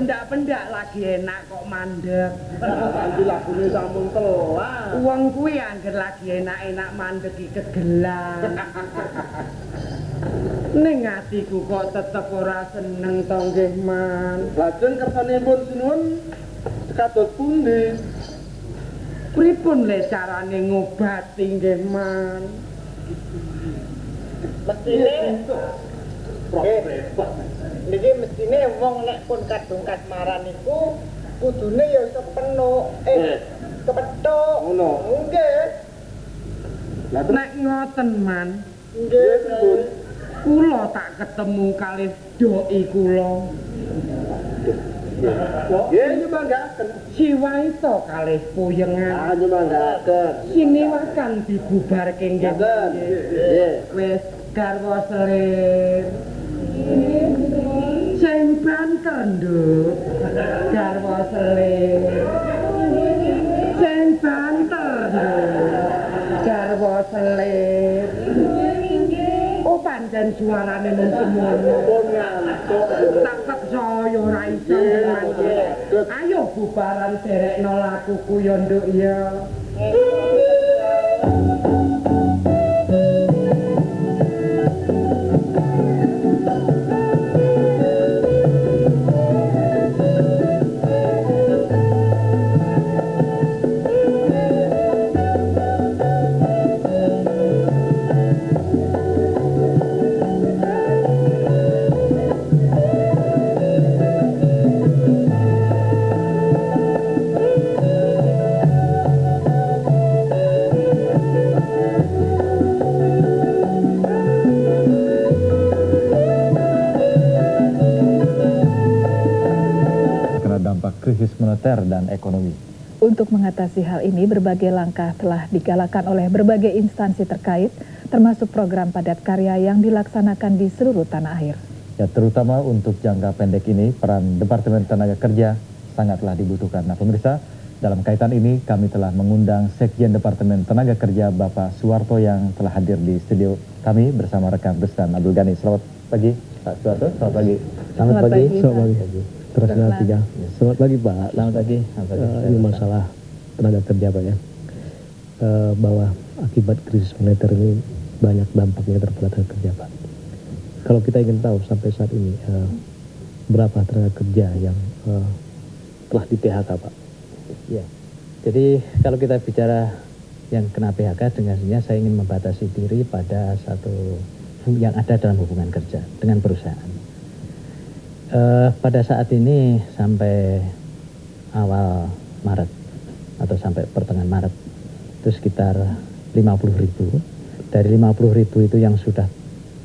pendak-pendak lagi enak kok mandek. Ganti lagune sampun telat. Wong kuwi angger lagi enak-enak mandek iki kegelan. Ning atiku kok tetep ora seneng to nggih, Man. Lajeng kersanipun sinuwun kados pundi? Pripun le carane ngobati nggih, Man? Mestine niki mestine wong nek pun kadung kasmaran niku kudune ya sepenuh kepethuk. Ngono. Nggih. Nek ngoten, Man, Nggih, Pun. kula tak ketemu kalih doki kula. Nggih nyemanggaken. Siwahe to kalih puyengan. Ah nyemanggaken. Siniwakan dibubarke nggih. Nggih. Wis garwa selir. Sing banter, Nduk. Garwa selir. Sing banter, Nduk. Garwa selir. Oh pancen suarane mung semono. Pun ngantuk. Tak percaya ora iso nggih. Ayo bubaran derekno lakuku ya, Nduk ya. Krisis moneter dan ekonomi. Untuk mengatasi hal ini, berbagai langkah telah digalakan oleh berbagai instansi terkait, termasuk program padat karya yang dilaksanakan di seluruh tanah air. Ya, terutama untuk jangka pendek ini, peran Departemen Tenaga Kerja sangatlah dibutuhkan. Nah, pemirsa, dalam kaitan ini kami telah mengundang Sekjen Departemen Tenaga Kerja Bapak Suwarto yang telah hadir di studio kami bersama rekan Rusdan Abdul Ghani. Selamat pagi, Pak Suwarto. Selamat pagi. Selamat pagi. Selamat pagi. Terasa tiga. Selamat pagi Pak. Selamat pagi. Ini masalah tenaga kerja Pak ya. Bahwa akibat krisis moneter ini banyak dampaknya terhadap tenaga kerja Pak. Kalau kita ingin tahu sampai saat ini berapa tenaga kerja yang telah di PHK Pak? Ya. Jadi kalau kita bicara yang kena PHK dengan sendirinya saya ingin membatasi diri pada satu yang ada dalam hubungan kerja dengan perusahaan. Pada saat ini sampai awal Maret atau sampai pertengahan Maret itu sekitar 50.000. Dari 50.000 itu yang sudah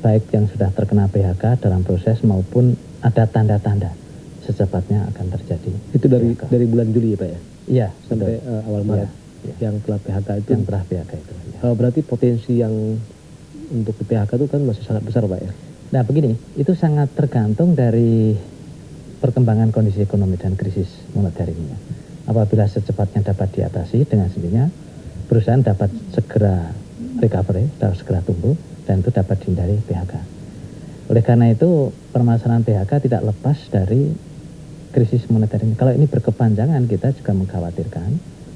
baik yang sudah terkena PHK dalam proses maupun ada tanda-tanda secepatnya akan terjadi. Itu PHK. dari bulan Juli ya Pak ya? Iya, Sampai awal Maret ya. yang telah PHK itu. Yang telah PHK itu. Ya. Berarti potensi yang untuk di PHK itu kan masih sangat besar Pak ya? Nah begini, itu sangat tergantung dari perkembangan kondisi ekonomi dan krisis moneter ini. Apabila secepatnya dapat diatasi dengan sendirinya, perusahaan dapat segera recovery, dapat segera tumbuh, dan itu dapat dihindari PHK. Oleh karena itu, permasalahan PHK tidak lepas dari krisis moneter ini. Kalau ini berkepanjangan, kita juga mengkhawatirkan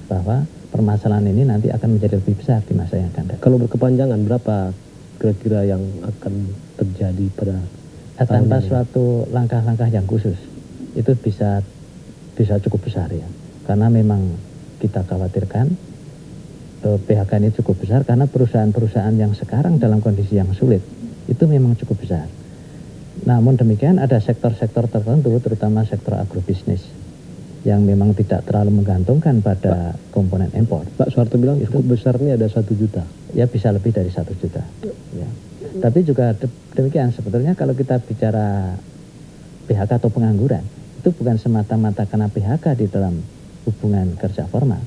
bahwa permasalahan ini nanti akan menjadi lebih besar di masa yang akan datang. Kalau berkepanjangan, berapa kira-kira yang akan terjadi pada tanpa suatu langkah-langkah yang khusus itu bisa cukup besar ya, karena memang kita khawatirkan PHK ini cukup besar karena perusahaan-perusahaan yang sekarang dalam kondisi yang sulit itu memang cukup besar. Namun demikian ada sektor-sektor tertentu terutama sektor agrobisnis yang memang tidak terlalu menggantungkan pada komponen impor. Pak Suwarto bilang cukup besarnya ada 1 juta. Ya bisa lebih dari 1 juta. Ya. Tapi juga demikian sebetulnya kalau kita bicara PHK atau pengangguran itu bukan semata-mata karena PHK di dalam hubungan kerja formal,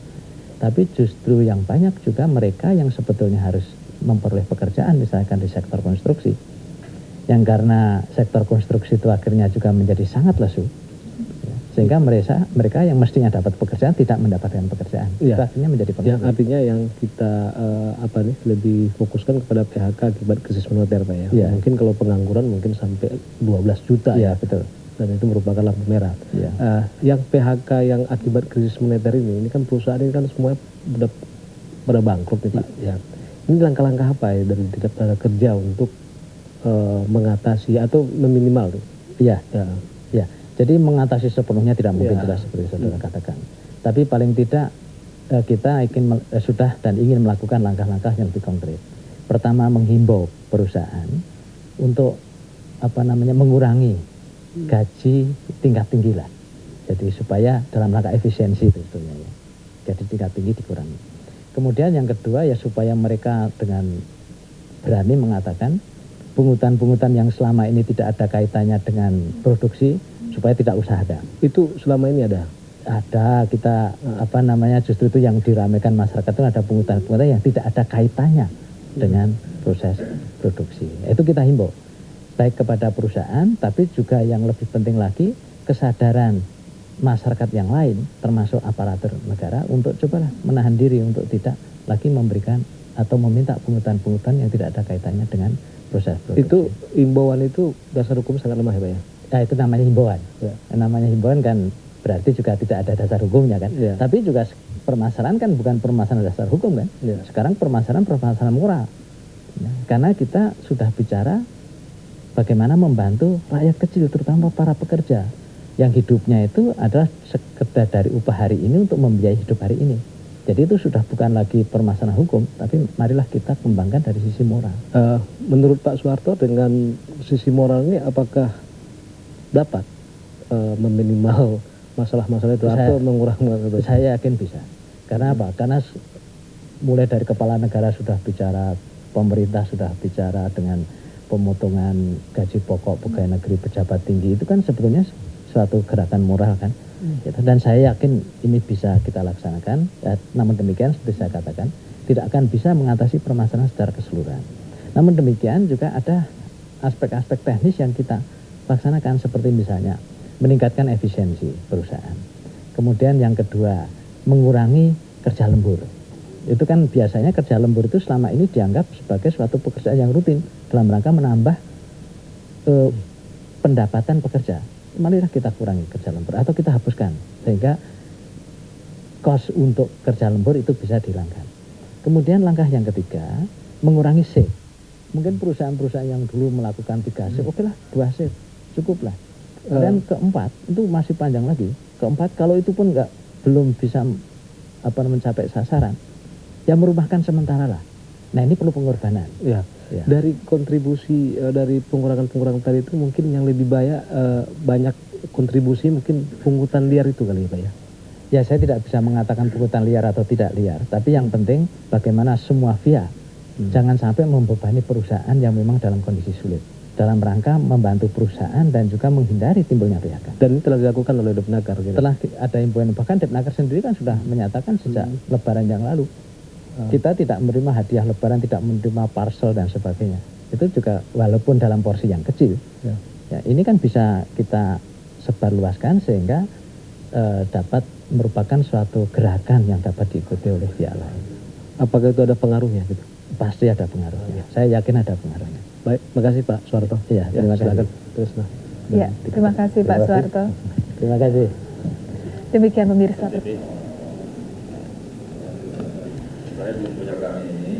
tapi justru yang banyak juga mereka yang sebetulnya harus memperoleh pekerjaan misalkan di sektor konstruksi, yang karena sektor konstruksi itu akhirnya juga menjadi sangat lesu. Sehingga mereka yang mestinya dapat pekerjaan tidak mendapatkan pekerjaan. Ya. Itu akhirnya menjadi pengangguran. Yang artinya yang kita lebih fokuskan kepada PHK akibat krisis moneter Pak ya. Ya. Mungkin kalau pengangguran mungkin sampai 12 juta ya. Betul. dan itu merupakan lampu merah. Ya. Yang PHK yang akibat krisis moneter ini kan perusahaan ini kan semuanya udah pada bangkrut nih Pak. Ya. Ini langkah-langkah apa ya dari Dinas Tenaga Kerja untuk mengatasi atau meminimal tuh? Iya, ya. Jadi mengatasi sepenuhnya tidak mungkin jelas seperti saudara katakan. Tapi paling tidak kita sudah dan ingin melakukan langkah-langkah yang lebih konkret. Pertama, menghimbau perusahaan untuk mengurangi gaji tingkat tinggi lah. Jadi supaya dalam rangka efisiensi tentunya ya. Jadi tingkat tinggi dikurangi. Kemudian yang kedua ya supaya mereka dengan berani mengatakan pungutan-pungutan yang selama ini tidak ada kaitannya dengan produksi supaya tidak usah ada. Itu selama ini ada? Ada, kita justru itu yang diramaikan masyarakat itu ada pungutan-pungutan yang tidak ada kaitannya dengan proses produksi. Itu kita himbau baik kepada perusahaan tapi juga yang lebih penting lagi kesadaran masyarakat yang lain termasuk aparatur negara untuk cobalah menahan diri untuk tidak lagi memberikan atau meminta pungutan-pungutan yang tidak ada kaitannya dengan proses produksi. Itu himbauan itu dasar hukum sangat lemah ya Pak ya? Nah, itu namanya himbauan. Ya. Namanya himbauan kan berarti juga tidak ada dasar hukumnya kan. Ya. Tapi juga permasalahan kan bukan permasalahan dasar hukum kan. Ya. Sekarang permasalahan moral. Ya, karena kita sudah bicara bagaimana membantu rakyat kecil terutama para pekerja yang hidupnya itu adalah sekedar dari upah hari ini untuk membiayai hidup hari ini. Jadi itu sudah bukan lagi permasalahan hukum, tapi marilah kita kembangkan dari sisi moral. Menurut Pak Soeharto dengan sisi moral ini apakah dapat meminimal masalah-masalah itu atau mengurangi masalah itu? Saya yakin bisa. Karena apa? Karena mulai dari kepala negara sudah bicara, pemerintah sudah bicara dengan pemotongan gaji pokok pegawai negeri pejabat tinggi, itu kan sebetulnya suatu gerakan moral kan. Dan saya yakin ini bisa kita laksanakan. Ya, namun demikian seperti saya katakan tidak akan bisa mengatasi permasalahan secara keseluruhan. Namun demikian juga ada aspek-aspek teknis yang kita laksanakan seperti misalnya meningkatkan efisiensi perusahaan. Kemudian yang kedua mengurangi kerja lembur. Itu kan biasanya kerja lembur itu selama ini dianggap sebagai suatu pekerjaan yang rutin dalam rangka menambah pendapatan pekerja. Marilah kita kurangi kerja lembur atau kita hapuskan sehingga kos untuk kerja lembur itu bisa dihilangkan. Kemudian langkah yang ketiga mengurangi shift. Mungkin perusahaan-perusahaan yang dulu melakukan 3 shift, oke lah 2 shift cukuplah. Dan keempat itu masih panjang lagi. Keempat kalau itu pun belum bisa mencapai sasaran, ya merumahkan sementara lah. Nah ini perlu pengorbanan. Ya. Ya. Dari kontribusi dari pengurangan tadi itu mungkin yang lebih banyak kontribusi mungkin pungutan liar itu kali ya Pak ya? Ya saya tidak bisa mengatakan pungutan liar atau tidak liar, tapi yang penting bagaimana semua pihak jangan sampai membebani perusahaan yang memang dalam kondisi sulit dalam rangka membantu perusahaan dan juga menghindari timbulnya PHK. Dan ini telah dilakukan oleh Depnaker. Gitu. Telah ada himbauan, bahkan Depnaker sendiri kan sudah menyatakan sejak Lebaran yang lalu. Kita tidak menerima hadiah lebaran, tidak menerima parcel dan sebagainya. Itu juga walaupun dalam porsi yang kecil. Ya, ini kan bisa kita sebarluaskan sehingga dapat merupakan suatu gerakan yang dapat diikuti oleh pihak lain. Apakah itu ada pengaruhnya gitu? Pasti ada pengaruhnya. Saya yakin ada pengaruhnya. Baik, makasih Pak Soeharto. Iya, terima kasih. Terus nah. Ya, terima kasih Pak Soeharto. Terima kasih. Demikian pemirsa. Saya belum punya kami ini.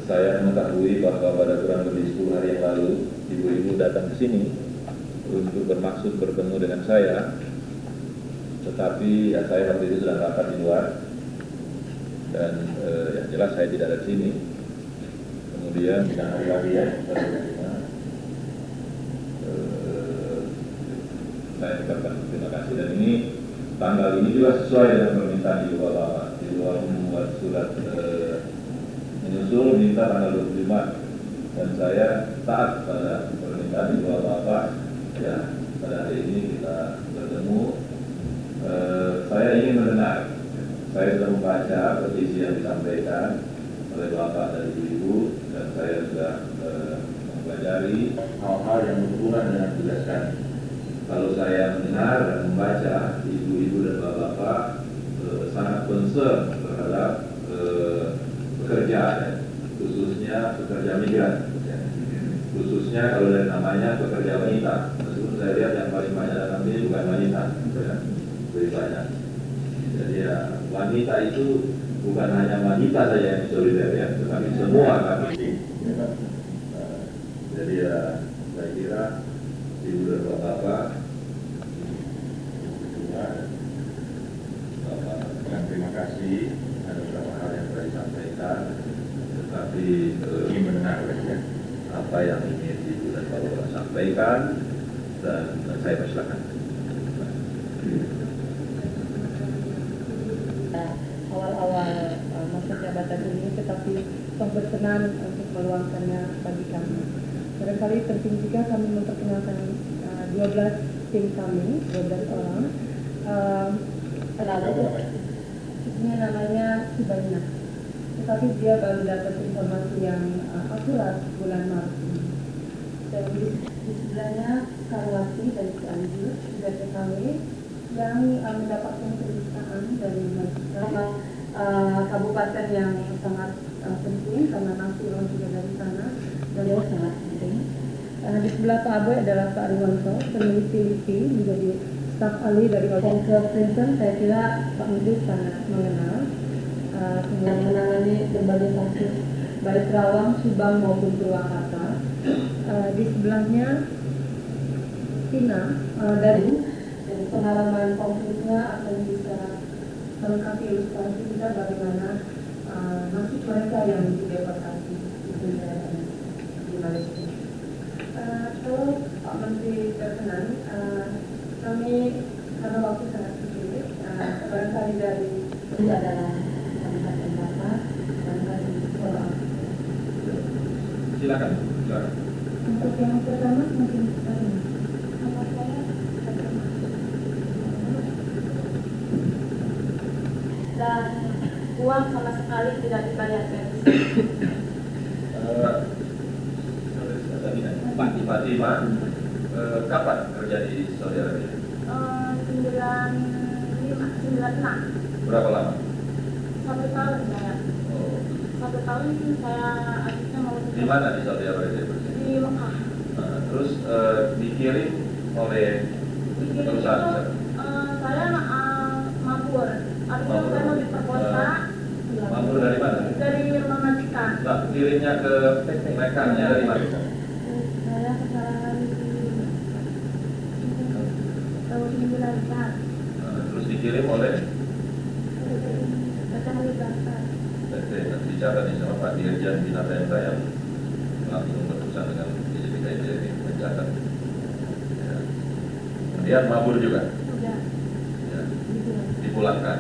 Saya mengetahui bahwa pada kurang lebih 10 hari yang lalu ibu-ibu datang ke sini untuk bermaksud bertemu dengan saya, tetapi ya saya waktu itu sedang rapat di luar dan yang jelas saya tidak ada di sini. Kemudian dengan hari lagi ya, saya ucapkan terima kasih dan ini tanggal ini juga sesuai dengan permintaan ibu bapak. Membuat surat menyusul minta tanggal 25 dan saya taat pada permintaan ibu bapak ya pada hari ini kita bertemu. Saya ingin mendengar, saya sudah membaca petisi yang disampaikan oleh bapak dan ibu dan saya sudah mempelajari hal-hal yang berhubungan dengan tugas kami. Kalau saya mendengar dan membaca ibu-ibu dan bapak sangat concern terhadap pekerja, khususnya pekerja migran, khususnya kalau dari namanya pekerja wanita, meskipun bukan wanita, ya, lebih banyak. Jadi ya wanita itu bukan hanya wanita saja yang solidar ya, tetapi semua kami. Ya, kan? Jadi ya saya kira ibu dan bapak dengan terima kasih ada beberapa hal yang telah disampaikan, tetapi ingin mendengar ya, apa yang ingin ibu dan bapak sampaikan dan saya persilakan. Awal-awal masa jabatan ini, tetapi toh berkenan untuk meluangkannya bagi kami. Barangkali penting juga kami memperkenalkan 12 tim kami, 12 orang. Ini namanya Sibaina, tetapi dia baru dapat informasi yang akurat bulan Maret ini. Dan di sebelahnya Karwati dari Cianjur, juga kami yang mendapatkan penistaan dari kabupaten yang sangat penting karena nanti orang juga dari sana dan sangat penting. Di sebelah Pak Aboy adalah Pak Riwanto, peneliti LIPI, menjadi staf ahli dari Center Clinton. Saya kira Pak Menteri sangat mengenal, yang menangani berbagai kasus baik Kerawang, Subang maupun Purwakarta. Di sebelahnya Tina dari pengalaman konfliknya akan bisa melengkapi ilustrasi kita bagaimana nasib mereka yang dideportasi di Malaysia. Kalau Pak Menteri berkenan, kami karena waktu sangat sedikit, barangkali dari ini adalah Kabupaten Bapak, barangkali Silakan. Untuk yang pertama mungkin dan uang sama sekali tidak dibayarkan. Pak Fatima, kapan kerja di Saudi Arabia? 96. Berapa lama? 1 tahun saya. Oh. 1 tahun saya akhirnya mau Di mana di Saudi Arabia? di Mekah. Terus dikirim oleh perusahaan. Saya mabur. Artinya saya mau diperkosa. Mabur dari mana? Dari rumah majikan. Nah, kirimnya ke Mekahnya dari mana? Saya kesalahan tahun 9. Terus dikirim oleh Baca Halibasan. nanti bicara nih sama Pak Dirjen Bina Pemda yang langsung berurusan dengan DJPKJ mencatat. Ya. Kemudian mabur juga. Ya. Ya. Dipulangkan.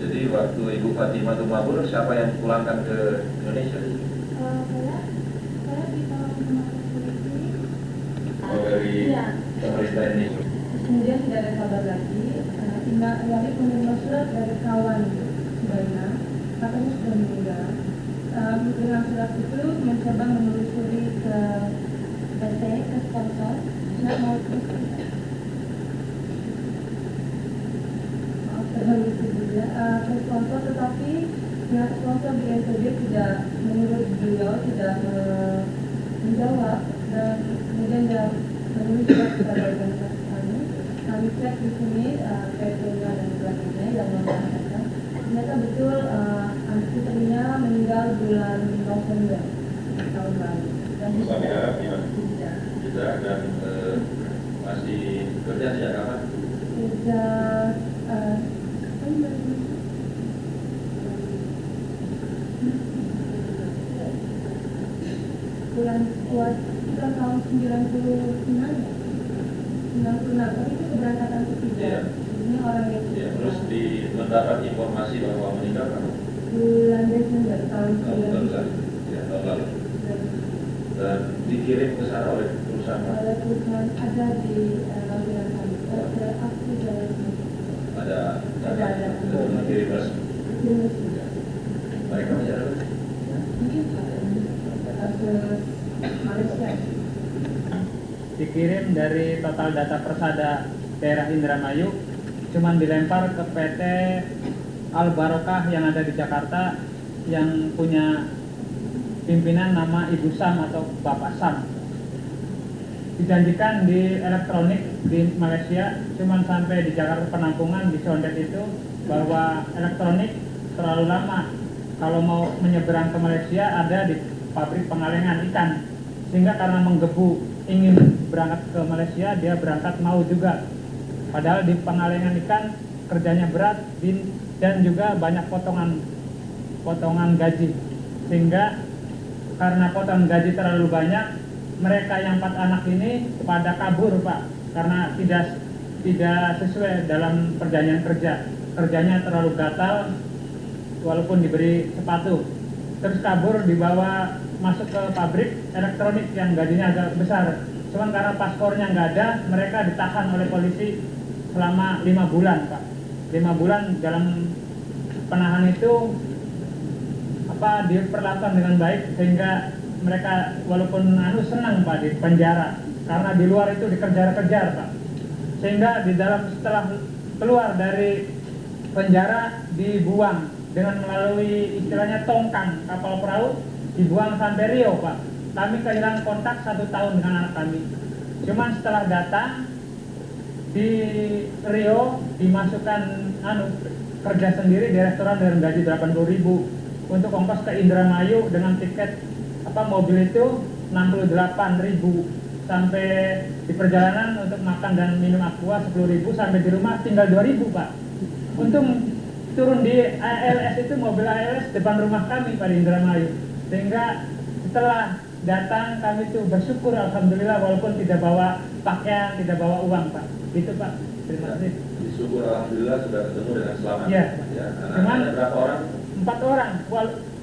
Jadi waktu Ibu Fatima itu mabur, siapa yang pulangkan ke Indonesia? Saya ditolong sama polisi. Oh, dari pemerintah ini. kemudian tidak ada kabar lagi. Ina Wali menerima surat dari kawan Sibaina, katanya sudah meninggal. Dengan surat itu mencoba menelusuri ke PT, ke sponsor, tidak mau terus. Maaf terlalu juga ke sponsor, tetapi pihak sponsor BNPB tidak, menurut beliau tidak menjawab, dan kemudian dia menulis surat kepada organisasi kami. Kami cek di sini PT-nya dan sebagainya yang mengatakan ternyata betul putrinya meninggal bulan November tahun lalu. Dan Saudi Arabia tidak. Tidak, dan masih kerja sejak kapan? Sejak bulan tahun 99 tapi itu keberangkatan ketiga. Iya. Ini orang yang Ya, terus mendapat informasi bahwa meninggal kan? bulan Desember tahun Tahun 99. lalu. Ya, tahun lalu. Dan dikirim ke sana oleh perusahaan. Ada perusahaan ada di lampiran kami. Ada aktif dari Ada. Dikirim resmi. Mereka menjadi mungkin ke Malaysia. Dikirim dari total data Persada daerah Indramayu, cuman dilempar ke PT Al Barokah yang ada di Jakarta yang punya pimpinan nama Ibu Sam atau Bapak Sam. dijanjikan di elektronik di Malaysia, cuman sampai di Jakarta penampungan di Condet itu bahwa elektronik terlalu lama. Kalau mau menyeberang ke Malaysia ada di pabrik pengalengan ikan, sehingga karena menggebu ingin berangkat ke Malaysia, dia berangkat mau juga. Padahal di pengalengan ikan kerjanya berat dan juga banyak potongan gaji, sehingga karena potongan gaji terlalu banyak, mereka yang 4 anak ini pada kabur Pak, karena tidak sesuai dalam perjanjian kerjanya terlalu gatal walaupun diberi sepatu, terus kabur dibawa masuk ke pabrik elektronik yang gajinya agak besar, cuman karena paspornya nggak ada, mereka ditahan oleh polisi selama 5 bulan Pak. 5 bulan dalam penahanan itu diperlakukan dengan baik, sehingga mereka walaupun senang Pak di penjara, karena di luar itu dikejar-kejar Pak, sehingga di dalam setelah keluar dari penjara dibuang dengan melalui istilahnya tongkang kapal perahu, dibuang sampai Rio Pak. Kami kehilangan kontak 1 tahun dengan anak kami. Cuman setelah datang di Rio dimasukkan kerja sendiri di restoran dengan gaji 80.000. Untuk ongkos ke Indramayu dengan tiket mobil itu 68.000, sampai di perjalanan untuk makan dan minum aqua 10.000, sampai di rumah tinggal 2.000 Pak. Untung turun di ALS itu, mobil ALS depan rumah kami Pak di Indramayu, sehingga setelah datang kami itu bersyukur alhamdulillah, walaupun tidak bawa pakaian, tidak bawa uang Pak. Gitu Pak. Terima kasih. Syukur alhamdulillah sudah ketemu dengan selamat. Ya. Cuman berapa orang? 4 orang,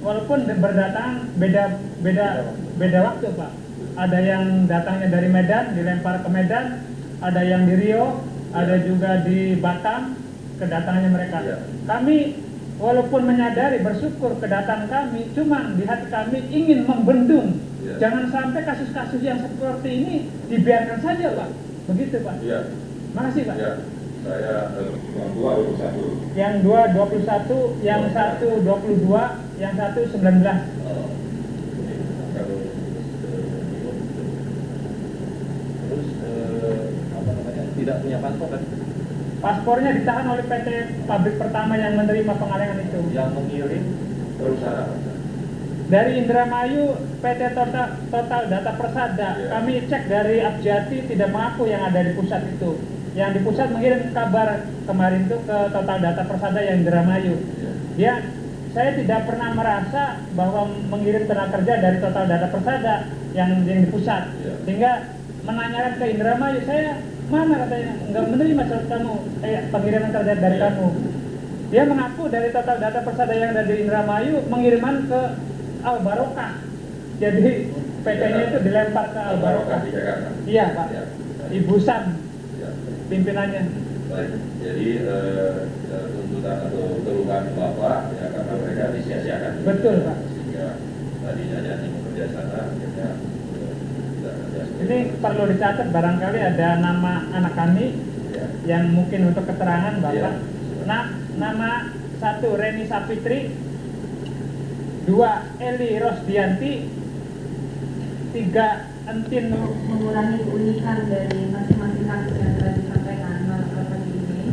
walaupun berdatangan beda waktu Pak. Ada yang datangnya dari Medan, dilempar ke Medan, ada yang di Rio, ada juga di Batam, kedatangannya mereka. Ya. Kami walaupun menyadari, bersyukur kedatangan kami, cuman di hati kami ingin membendung. Ya. Jangan sampai kasus-kasus yang seperti ini dibiarkan saja Pak. Begitu Pak. Ya. Makasih Pak. Ya. Saya yang 2 21. Yang 2 21, yang 1 22, yang 1 19. Terus tidak punya paspor kan? Paspornya ditahan oleh PT pabrik pertama yang menerima pengalengan itu. Yang mengirim perusahaan dari Indramayu, PT Total Data Persada. Ya. Kami cek dari Abjati tidak mengaku yang ada di pusat itu. Yang di pusat mengirim kabar kemarin itu ke Total Data Persada yang Indramayu. Ya, saya tidak pernah merasa bahwa mengirim tenaga kerja dari Total Data Persada yang di pusat. Sehingga menanyakan ke Indramayu, saya mana katanya nggak menerima surat kamu, pengiriman kerja dari kamu. Dia mengaku dari Total Data Persada yang ada di Indramayu mengiriman ke Al Barokah. Jadi PT-nya itu dilempar ke Al Barokah. Iya Pak. Ibu Sam pimpinannya. Baik, jadi tuntutan atau keluhan Bapak ya karena mereka disia-siakan. Betul Pak. Sehingga tadinya janji bekerja sana, akhirnya tidak kerja. Ini perlu dicatat, barangkali ada nama anak kami yang mungkin untuk keterangan Bapak. Nama 1 Reni Sapitri, 2 Eli Rosdianti, 3 Entin. Mengurangi keunikan dari masing-masing kasus yang telah disampaikan pagi ini.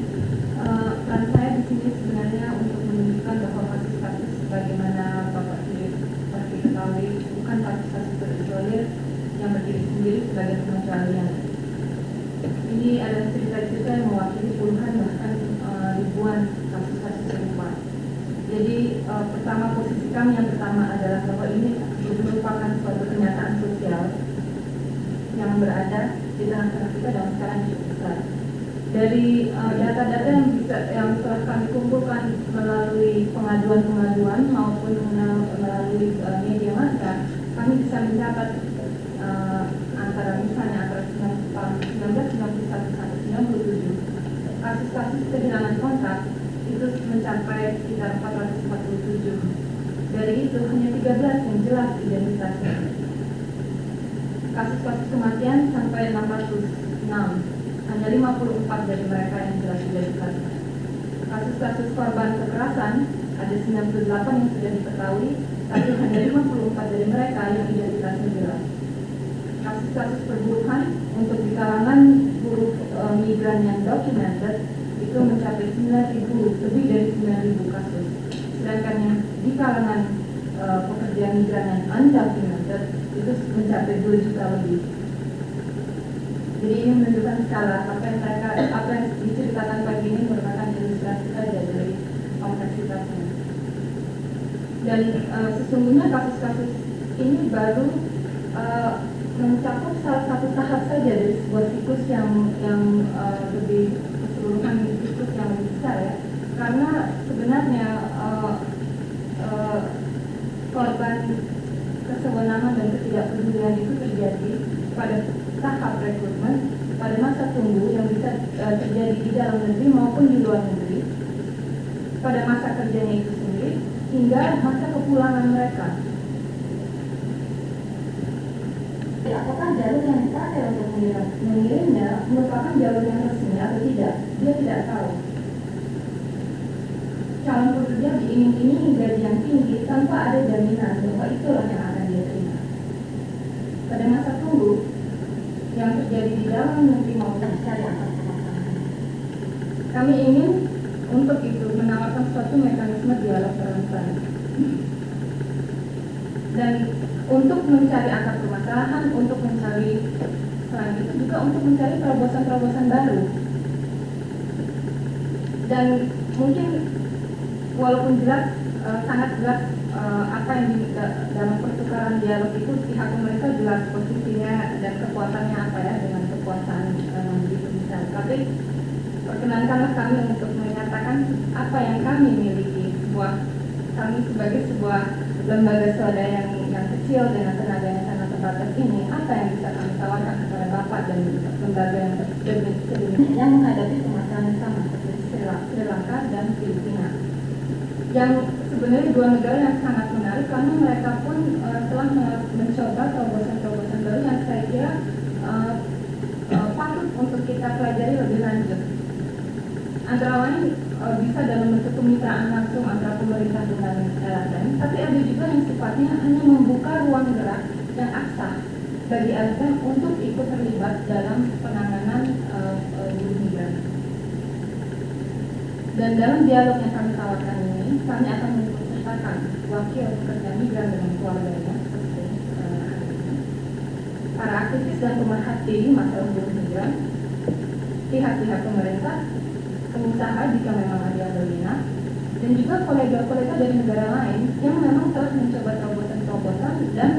Peran saya di sini sebenarnya untuk menunjukkan bahwa kasus-kasus bagaimana Bapak seperti ketahui bukan kasus-kasus terisolir yang berdiri sendiri sebagai pengecualian. Ini adalah cerita-cerita yang mewakili puluhan bahkan ribuan kasus-kasus serupa. Jadi pertama, posisi kami yang pertama adalah bahwa ini merupakan suatu kenyataan sosial yang berada di tengah-tengah kita dalam skala cukup besar. Dari data-data yang telah kami kumpulkan melalui pengaduan-pengaduan maupun melalui media massa, kami bisa mencatat antara 1991 sampai 97 kasus-kasus kehilangan kontak itu mencapai sekitar 447. Dari itu hanya 13 yang jelas identitasnya. Kasus-kasus kematian sampai 606, hanya 54 dari mereka yang jelas identitasnya. Kasus-kasus korban kekerasan ada 98 yang sudah diketahui, tapi hanya 54 dari mereka yang identitasnya jelas. kasus-kasus perburukan untuk di kalangan buruh migran yang documented itu mencapai 9.000, lebih dari 9.000 kasus. Sedangkan yang di kalangan pekerja migran yang undocumented itu mencapai 2 juta lebih. Jadi ini menunjukkan skala apa yang diceritakan pagi ini merupakan ilustrasi saja dari kompleksitasnya. Dan sesungguhnya kasus-kasus ini baru mencakup salah satu tahap saja dari sebuah siklus yang lebih keseluruhan, siklus yang lebih besar ya. Karena sebenarnya korban kesewenangan dan ketidakpedulian itu terjadi pada tahap rekrutmen, pada masa tunggu yang bisa terjadi di dalam negeri maupun di luar negeri, pada masa kerjanya itu sendiri, hingga masa kepulangan mereka. Apakah jalur yang dipakai untuk mengirimnya merupakan jalur yang resmi atau tidak? Dia tidak tahu. Calon pekerja diiming-imingi gaji yang tinggi tanpa ada jaminan bahwa itulah yang akan dia terima. Pada masa tunggu yang terjadi di dalam negeri maupun syariah, kami ingin untuk itu menawarkan suatu mekanisme dialog transparan dan untuk mencari akar permasalahan, untuk mencari selain itu juga untuk mencari terobosan-terobosan baru. Dan mungkin walaupun jelas sangat jelas apa yang di dalam pertukaran dialog itu pihak pemerintah jelas posisinya dan kekuatannya apa ya dengan kekuasaan yang begitu besar. Tapi perkenankanlah kami untuk menyatakan apa yang kami miliki, kami sebagai sebuah lembaga swadaya yang kecil dengan tenaganya sangat terbatas ini, apa yang bisa kami tawarkan kepada Bapak dan lembaga yang sebelumnya yang menghadapi permasalahan yang sama seperti Sri Lanka dan Filipina, yang sebenarnya dua negara yang sangat menarik karena mereka pun telah mencoba terobosan-terobosan baru yang saya kira patut untuk kita pelajari lebih lanjut. Antara lain bisa dalam bentuk kemitraan langsung antara pemerintah dengan LSM, tapi ada juga yang sifatnya hanya membuka ruang gerak yang aksa bagi LSM untuk ikut terlibat dalam penanganan buruh migran. Dan dalam dialog yang kami tawarkan ini, kami akan mengikutsertakan wakil pekerja migran dengan keluarganya, seperti hari ini, para aktivis dan pemerhati masalah buruh migran, pihak-pihak pemerintah, pengusaha jika memang ada yang berminat, dan juga kolega-kolega dari negara lain yang memang telah mencoba terobosan-terobosan dan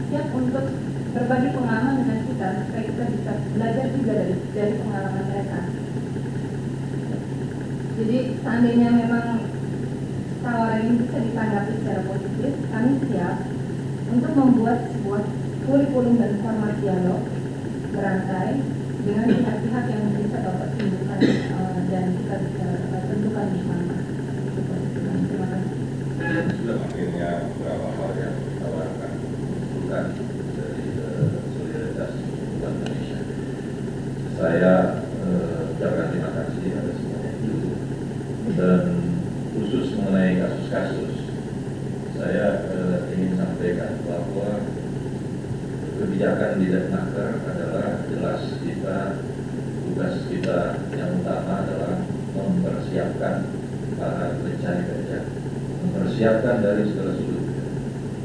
siap untuk berbagi pengalaman dengan kita supaya kita bisa belajar juga dari pengalaman mereka. Jadi seandainya memang tawaran ini bisa ditanggapi secara positif, kami siap untuk membuat sebuah kurikulum dan format dialog berantai dengan pihak-pihak yang bisa Bapak tunjukkan dan kita bisa tentukan di mana. Terima kasih. Sudah akhirnya beberapa hal yang ditawarkan bukan dari solidaritas Indonesia. Saya ucapkan terima kasih atas semuanya itu, dan khusus mengenai kasus-kasus saya ingin sampaikan bahwa kebijakan di Denmarker adalah jelas tugas kita yang utama adalah mempersiapkan para pencari kerja, mempersiapkan dari segala sudut,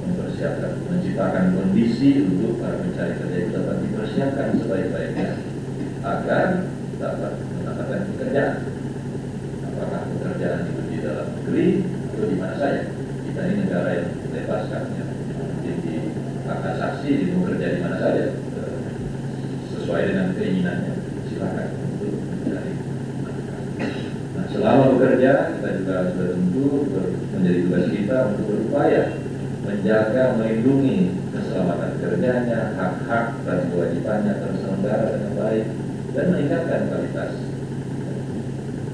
mempersiapkan, menciptakan kondisi untuk para pencari kerja itu dapat dipersiapkan sebaik-baiknya agar dapat mendapatkan pekerjaan. Apakah pekerjaan itu di dalam negeri atau di mana saja. Kita ini negara yang bebaskan, ya. Di hak asasi di bekerja di mana saja sesuai dengan keinginannya, silakan untuk mencari. Nah, selama bekerja kita juga sudah tentu menjadi tugas kita untuk berupaya menjaga, melindungi keselamatan kerjanya, hak-hak dan kewajibannya terselenggara dengan baik dan meningkatkan kualitas.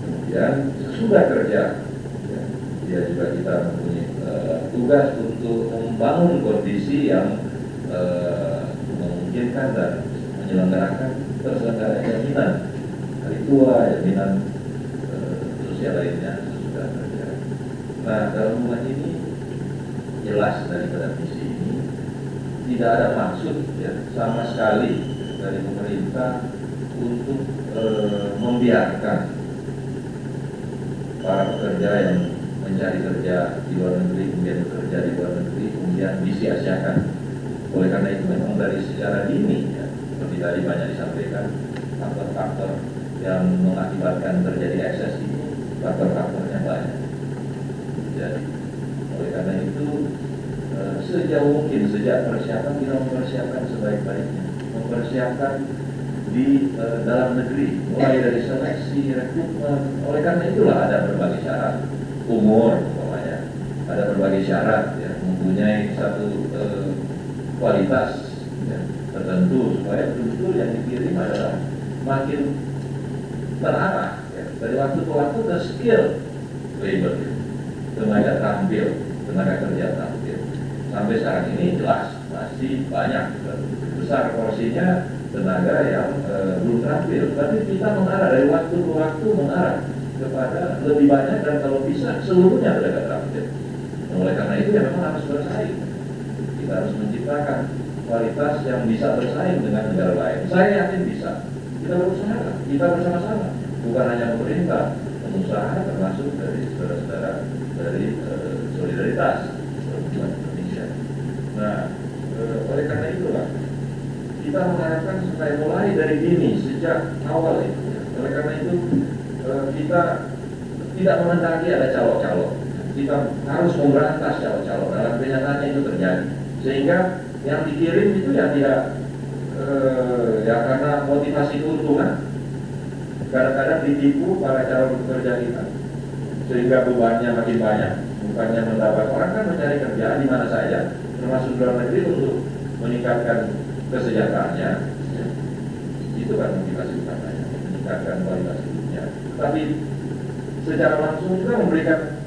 Kemudian sesudah kerja, ya, dia juga kita mempunyai tugas untuk membangun kondisi yang memungkinkan dan menyelenggarakan terselenggara jaminan hari tua, jaminan sosial lainnya sesudah kerja. Nah, dalam hubungan ini jelas daripada misi ini tidak ada maksud ya sama sekali dari pemerintah untuk membiarkan para pekerja yang mencari kerja di luar negeri, kemudian bekerja di luar negeri, kemudian disia-siakan. Oleh karena itu memang dari secara dini ya, seperti tadi banyak disampaikan, faktor-faktor yang mengakibatkan terjadi ekses ini, faktor-faktornya banyak. Jadi, oleh karena itu sejauh mungkin sejak persiapan kita mempersiapkan sebaik-baiknya, mempersiapkan di dalam negeri, mulai dari seleksi, rekrutmen. Oleh karena itulah ada berbagai syarat, umur, umpamanya, ada berbagai syarat, ya, mempunyai satu kualitas ya, tertentu supaya betul-betul yang dikirim adalah makin terarah, ya, dari waktu ke waktu ke skill labor, tenaga tampil, tenaga kerja tampil. Sampai sekarang ini jelas masih banyak besar porsinya tenaga yang belum terampil, tapi kita mengarah dari waktu ke waktu mengarah kepada lebih banyak dan kalau bisa seluruhnya tenaga terampil. Nah, oleh karena itu ya memang harus bersaing. Kita harus menciptakan kualitas yang bisa bersaing dengan negara lain. Saya yakin bisa. Kita berusaha, kita bersama-sama. Bukan hanya pemerintah, pengusaha termasuk dari saudara-saudara dari solidaritas Indonesia. Nah, oleh karena itulah kita mengharapkan supaya mulai dari dini sejak awal itu. Oleh karena itu kita tidak mengendaki ada calo-calo. Kita harus memberantas calo-calo. Dalam kenyataannya itu terjadi. Sehingga yang dikirim itu ya tidak ya karena motivasi keuntungan. Kadang-kadang ditipu para calon pekerja kita. Sehingga bebannya makin banyak. Bukannya mendapat orang kan mencari kerjaan di mana saja, termasuk luar negeri untuk meningkatkan kesejahteraannya, ya. Itu kan motivasi utamanya, meningkatkan kualitas hidupnya. Tapi secara langsung juga memberikan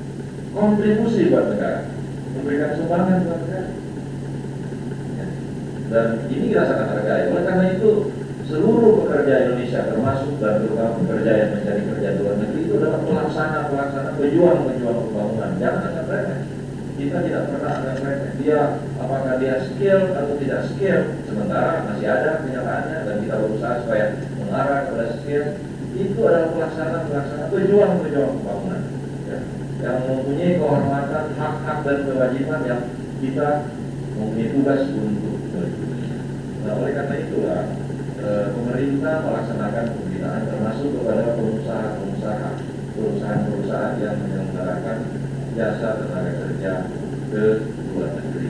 kontribusi buat negara, memberikan sumbangan buat negara. Ya. Dan ini kita sangat hargai. Oleh karena itu seluruh pekerja Indonesia termasuk dan terutama pekerja yang mencari kerja di luar negeri itu adalah pelaksana pejuang pembangunan. Jangan anggap remeh. Kita tidak pernah anggap remeh. Dia apakah dia skill atau tidak skill, sementara masih ada kenyataannya dan kita berusaha supaya mengarah kepada skill. Itu adalah pelaksana pejuang pembangunan, ya, yang mempunyai kehormatan, hak-hak dan kewajiban yang kita mempunyai tugas untuk melindungi. Nah, oleh karena itulah pemerintah melaksanakan pembinaan termasuk kepada perusahaan-perusahaan yang menyelenggarakan jasa tenaga kerja ke luar negeri.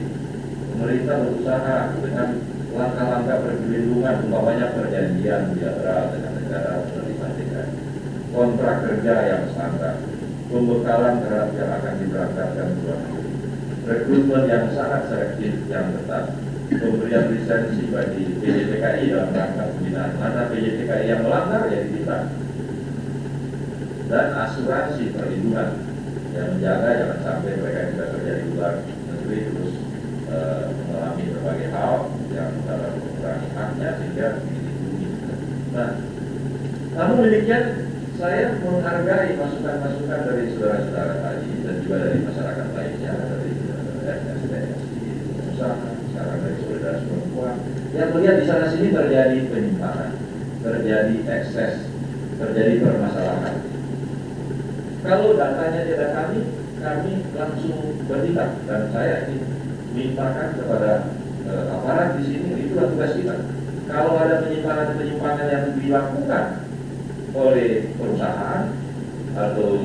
Pemerintah berusaha dengan langkah-langkah perlindungan, umpamanya perjanjian bilateral dengan negara penerima TKI, kontrak kerja yang standar, pembekalan terhadap yang akan diberangkatkan ke luar negeri, rekrutmen yang sangat selektif yang ketat, pemberian lisensi bagi PJTKI dalam rangka pembinaan. Mana PJTKI yang melanggar ya ditahan. Dan asuransi perlindungan yang menjaga jangan sampai mereka juga kerja di luar negeri terus mengalami berbagai hal yang dapat mengurangi haknya sehingga dilindungi. Nah, namun demikian saya menghargai masukan-masukan dari saudara-saudara tadi dan juga dari masyarakat lainnya, dari FSPSI, pengusaha, sekarang dari solidaritas perempuan, yang melihat di sana sini terjadi penyimpangan, terjadi ekses, terjadi permasalahan. Kalau datanya tidak kami langsung bertindak dan saya ingin mintakan kepada aparat di sini, itulah tugas kita. Kalau ada penyimpangan yang dilakukan oleh perusahaan atau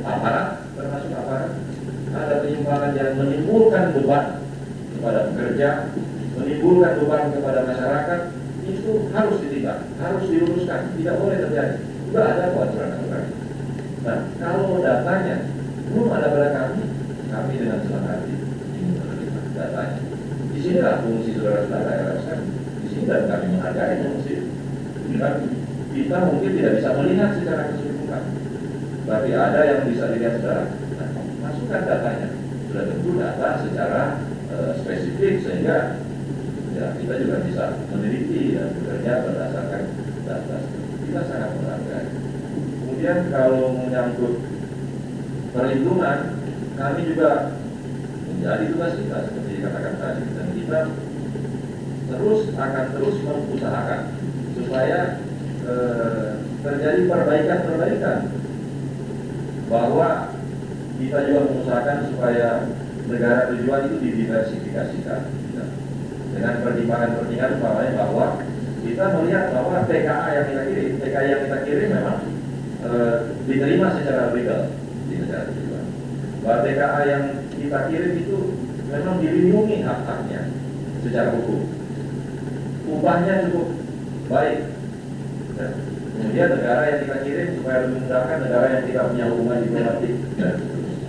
aparat, termasuk aparat, ada penyimpangan yang menimbulkan beban kepada pekerja, menimbulkan beban kepada masyarakat, itu harus ditindak, harus diluruskan, tidak boleh terjadi. Sudah ada aturan-aturan. Nah, kalau datanya belum ada pada kami dengan senang hati ingin menerima datanya. Di sinilah fungsi saudara-saudara LSM. Di sini dan kami menghargai fungsi. Kita mungkin tidak bisa melihat secara keseluruhan, tapi ada yang bisa dilihat saudara. Nah, masukkan datanya. Sudah tentu data secara spesifik sehingga ya, kita juga bisa meneliti dan bekerja berdasarkan data. Kita sangat menghargai. Kemudian kalau menyangkut perlindungan, kami juga menjadi tugas kita seperti dikatakan tadi, dan kita akan terus mengusahakan supaya terjadi perbaikan bahwa kita juga mengusahakan supaya negara tujuan itu didiversifikasikan dengan pertimbangan-pertimbangan umpamanya bahwa kita melihat bahwa TKA yang kita kirim memang diterima secara legal di negara tujuan, bahwa TKA yang kita kirim itu memang dilindungi hak-haknya secara hukum, upahnya cukup baik. Kemudian negara yang kita kirim supaya lebih memudahkan negara yang tidak punya hubungan diplomatik dan seterusnya.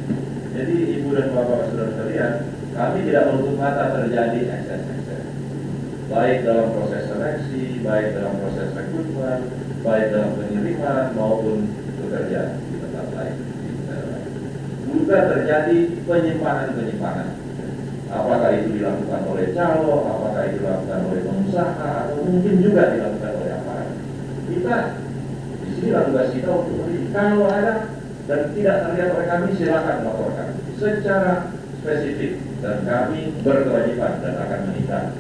Jadi ibu dan bapak saudara sekalian, kami tidak menutup mata terjadi ekses-ekses, baik dalam proses seleksi, baik dalam proses rekrutmen, baik dalam pengiriman maupun pekerjaan di tempat lain. Juga terjadi penyimpangan-penyimpangan. Apakah itu dilakukan oleh calo, apakah itu dilakukan oleh pengusaha, atau mungkin juga dilakukan oleh aparat. Kita di sini tugas kita untuk beri. Kalau ada dan tidak terlihat oleh kami, silakan laporkan secara spesifik, dan kami berkewajiban dan akan menindak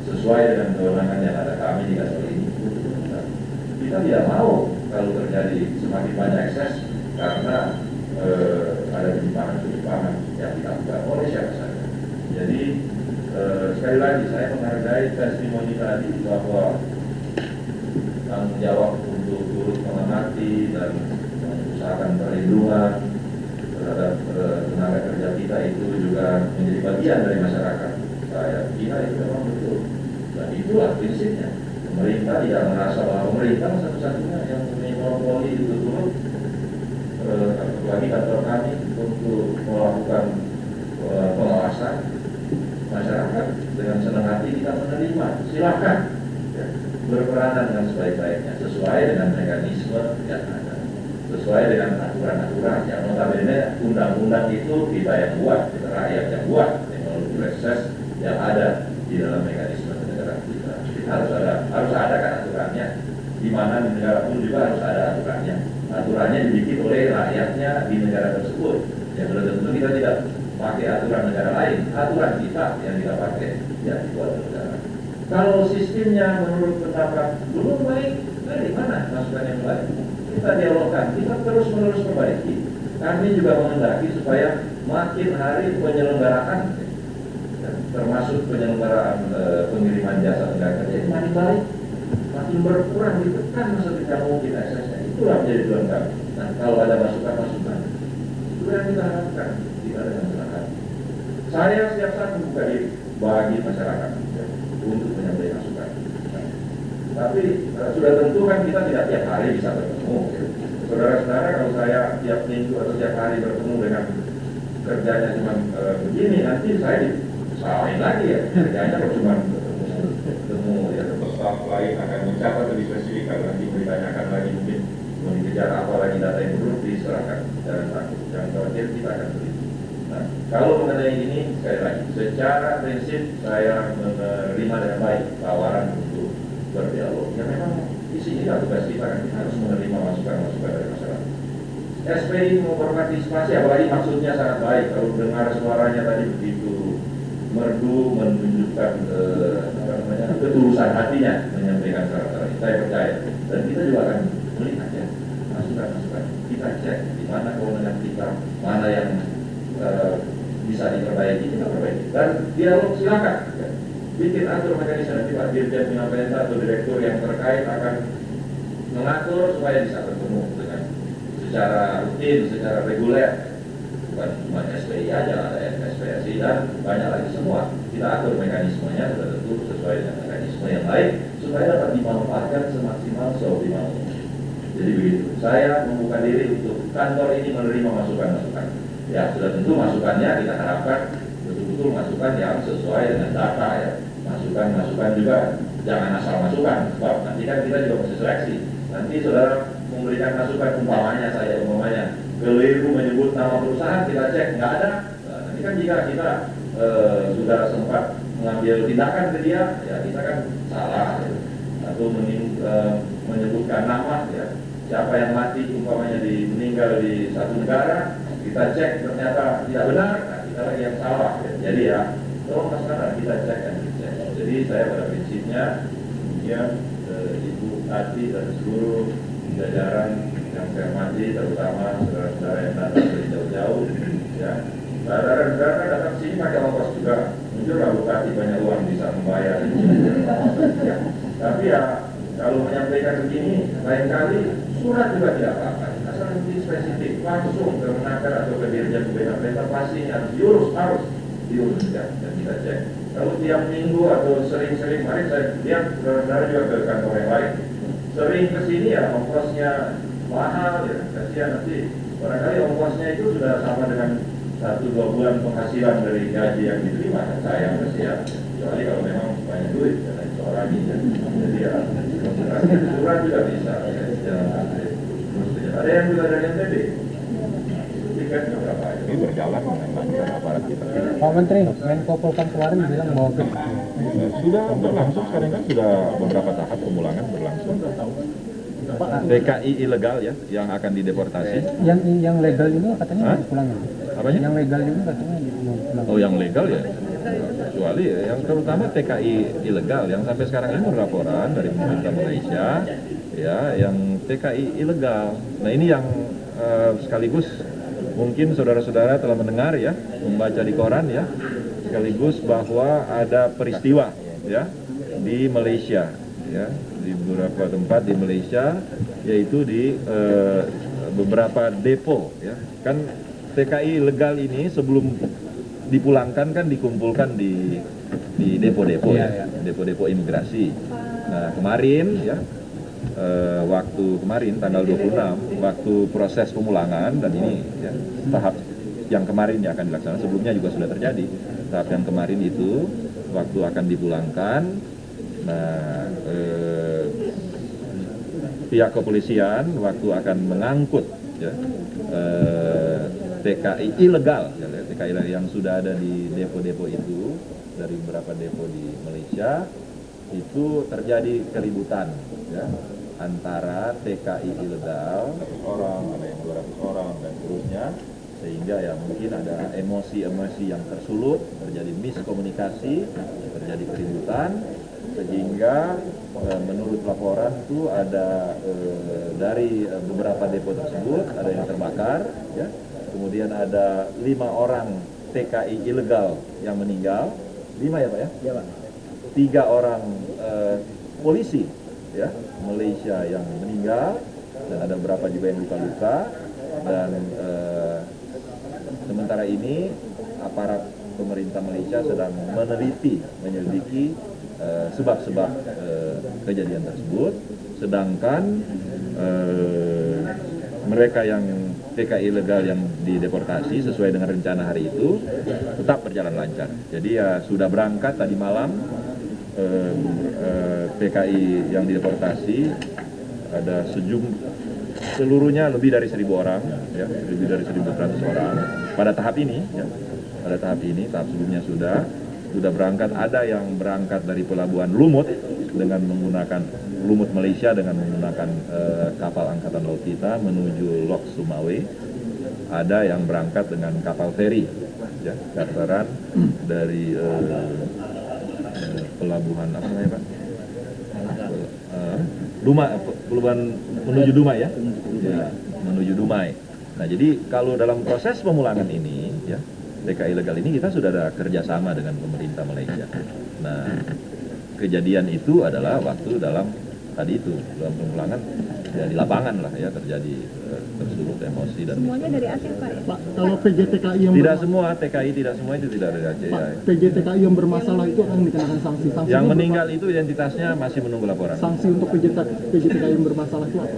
sesuai dengan kewenangan yang ada kami di kasus ini. Kita tidak mau kalau terjadi semakin banyak ekses karena ada penyimpangan yang dilakukan oleh siapa saja. Jadi sekali lagi saya menghargai testimoni tadi bahwa tanggung jawab untuk turut mengamati dan mengusahakan perlindungan terhadap tenaga kerja kita itu juga menjadi bagian dari masyarakat. Saya kira itu memang betul, dan itulah prinsipnya. Pemerintah tidak merasa bahwa pemerintah satu-satunya yang mempunyai monopoli itu turut, apalagi kantor kami untuk melakukan pengawasan. Masyarakat dengan senang hati kita menerima, silakan berperanan dengan sebaik-baiknya sesuai dengan mekanisme yang ada, sesuai dengan aturan-aturan yang notabene undang-undang itu kita yang buat, kita rakyat yang buat, melalui proses yang ada di dalam mekanisme negara kita. Harus ada kan aturannya, di mana di negara pun juga harus ada aturannya. Aturannya dibikin oleh rakyatnya di negara tersebut. Yang sudah tentu kita tidak pakai aturan negara lain, aturan kita yang kita pakai yang dibuat negara. Kalau sistemnya menurut pendapat belum baik, dari mana masukan yang baik? Kita dialogkan, kita terus-menerus perbaiki. Kami juga menghendaki supaya makin hari penyelenggaraan, termasuk penyelenggaraan pengiriman jasa tenaga kerja ini makin baik, makin berkurang, ditekan masa tidak mungkin eksesnya. Itulah menjadi tujuan kami. Nah, kalau ada masukan-masukan, itu yang kita harapkan, kita dengan senang hati. Saya setiap saat membuka diri bagi masyarakat untuk menyampaikan masukan. Tapi sudah tentu kan kita tidak tiap hari bisa bertemu. Saudara-saudara, kalau saya tiap minggu atau tiap hari bertemu dengan kerjanya cuma begini, nanti saya disalahin lagi ya. Kerjanya kalau cuma bertemu ya, staf lain akan mencatat lebih spesifik, nanti ditanyakan lagi mungkin mau dikejar apa lagi data yang belum diserahkan. Jangan takut, jangan khawatir, kita akan teliti. Nah, kalau mengenai ini, sekali lagi, secara prinsip saya menerima dengan baik tawaran untuk berdialog. Ya memang di sini tugas kita kan, kita harus menerima masukan-masukan dari masyarakat. SPI mau berpartisipasi, apalagi maksudnya sangat baik. Kalau dengar suaranya tadi begitu merdu, menunjukkan ketulusan hatinya menyampaikan syarat-syarat ini, saya percaya. Dan kita juga akan melihat ya masukan-masukan. Kita cek di mana kewenangan kita, mana yang bisa diperbaiki, kita perbaiki. Dan dialog silakan. Ya. Bikin atur mekanisme, nanti Pak Dirjen Penyampaian atau direktur yang terkait akan mengatur supaya bisa bertemu dengan secara rutin, secara reguler. Bukan cuma SPI aja, ada SPSI dan banyak lagi semua. Kita atur mekanismenya sudah tentu sesuai dengan mekanisme yang baik supaya dapat dimanfaatkan semaksimal seoptimal mungkin. Jadi begitu. Saya membuka diri untuk kantor ini menerima masukan-masukan. Ya sudah tentu masukannya kita harapkan betul-betul masukan yang sesuai dengan data ya. Masukan-masukan juga jangan asal masukan, sebab nanti kan kita juga mesti seleksi. Nanti saudara memberikan masukan umpamanya keliru menyebut nama perusahaan, kita cek nggak ada. Nah, nanti kan jika kita sudah sempat mengambil tindakan ke dia, ya kita kan salah ya. Atau menyebutkan nama ya siapa yang mati umpamanya meninggal di satu negara, kita cek ternyata tidak benar, nah, kita lagi yang salah. Ya. Jadi ya, tolong masyarakat kita cek dan dicek. Jadi saya pada prinsipnya, kemudian Ibu Tati dan seluruh jajaran yang saya hormati, terutama saudara-saudara yang datang dari jauh-jauh, ya. Saudara-saudara kan datang sini pakai ongkos juga. Jujur lah Bupati banyak uang bisa membayar. Ya. Tapi ya kalau menyampaikan begini, lain kali surat juga tidak apa-apa. Asal lebih spesifik, langsung ke Menaker atau ke Dirjen BHP pasti harus diurus ya, dan kita cek. Kalau tiap minggu atau sering-sering, kemarin saya lihat saudara juga ke kantor yang lain, sering kesini ya ongkosnya mahal ya, kasihan nanti. Barangkali ongkosnya itu sudah sama dengan 1-2 bulan penghasilan dari gaji yang diterima, sayang kasihan. Kecuali kalau memang banyak duit, dan lain soal lagi. Jadi ya, surat juga bisa. Ya, ada yang juga dari NTB. Tiketnya berapa? Ini berjalan dengan aparat kita. Pak Menteri, Menko Polhukam kemarin bilang bahwa Sudah berlangsung sekarang kan sudah beberapa tahap pemulangan berlangsung. TKI ilegal ya yang akan dideportasi. yang legal ini katanya mau dipulangin. Apanya? Yang legal ini katanya mau pulang. Oh yang legal ya. Kecuali yang terutama TKI ilegal yang sampai sekarang ini laporan dari pemerintah Malaysia ya yang TKI ilegal. Nah ini yang sekaligus mungkin saudara-saudara telah mendengar ya, membaca di koran ya, sekaligus bahwa ada peristiwa ya di Malaysia ya, di beberapa tempat di Malaysia, yaitu di beberapa depo ya. Kan TKI legal ini sebelum dipulangkan kan dikumpulkan di depo-depo ya, depo-depo imigrasi. Nah kemarin ya, waktu kemarin tanggal 26 waktu proses pemulangan, dan ini ya, tahap yang kemarin yang akan dilaksanakan, sebelumnya juga sudah terjadi tahap yang kemarin itu waktu akan dipulangkan. Nah pihak kepolisian waktu akan mengangkut ya, TKI ilegal ya, TKI yang sudah ada di depo-depo itu dari beberapa depo di Malaysia, itu terjadi keributan ya antara TKI ilegal 100 orang, ada yang 200 orang dan seterusnya, sehingga ya mungkin ada emosi-emosi yang tersulut, terjadi miskomunikasi, terjadi keributan, sehingga menurut laporan itu ada dari beberapa depo tersebut ada yang terbakar ya, kemudian ada 5 orang TKI ilegal yang meninggal, 5 ya Pak ya? Iya Pak. 3 orang polisi ya Malaysia yang meninggal, dan ada beberapa juga yang luka-luka, dan sementara ini aparat pemerintah Malaysia sedang menyelidiki sebab-sebab kejadian tersebut, sedangkan mereka yang TKI ilegal yang dideportasi sesuai dengan rencana hari itu tetap berjalan lancar. Jadi ya sudah berangkat tadi malam. TKI yang dideportasi ada seluruhnya lebih dari 1.000 orang ya, lebih dari 1.100 orang pada tahap ini ya. Pada tahap ini, tahap sebelumnya sudah berangkat. Ada yang berangkat dari pelabuhan Lumut dengan menggunakan Lumut Malaysia dengan menggunakan kapal angkatan laut kita menuju Lok Sumawe. Ada yang berangkat dengan kapal feri ya, charteran dari pelabuhan apa namanya Pak? Pelabuhan menuju Dumai ya? Ya, menuju Dumai. Nah jadi kalau dalam proses pemulangan ini ya, TKI ilegal ini kita sudah ada kerjasama dengan pemerintah Malaysia. Nah kejadian itu adalah waktu dalam pemulangan ya, di lapangan lah ya, terjadi tersulut emosi dan semuanya dari Aceh Pak ya? Pak, kalau PJTKI yang tidak semua TKI, tidak semua itu tidak dari Aceh. Pak, ya. PJTKI yang bermasalah itu akan dikenakan sanksi. Yang meninggal itu identitasnya masih menunggu laporan. Sanksi untuk PJTKI yang bermasalah itu apa?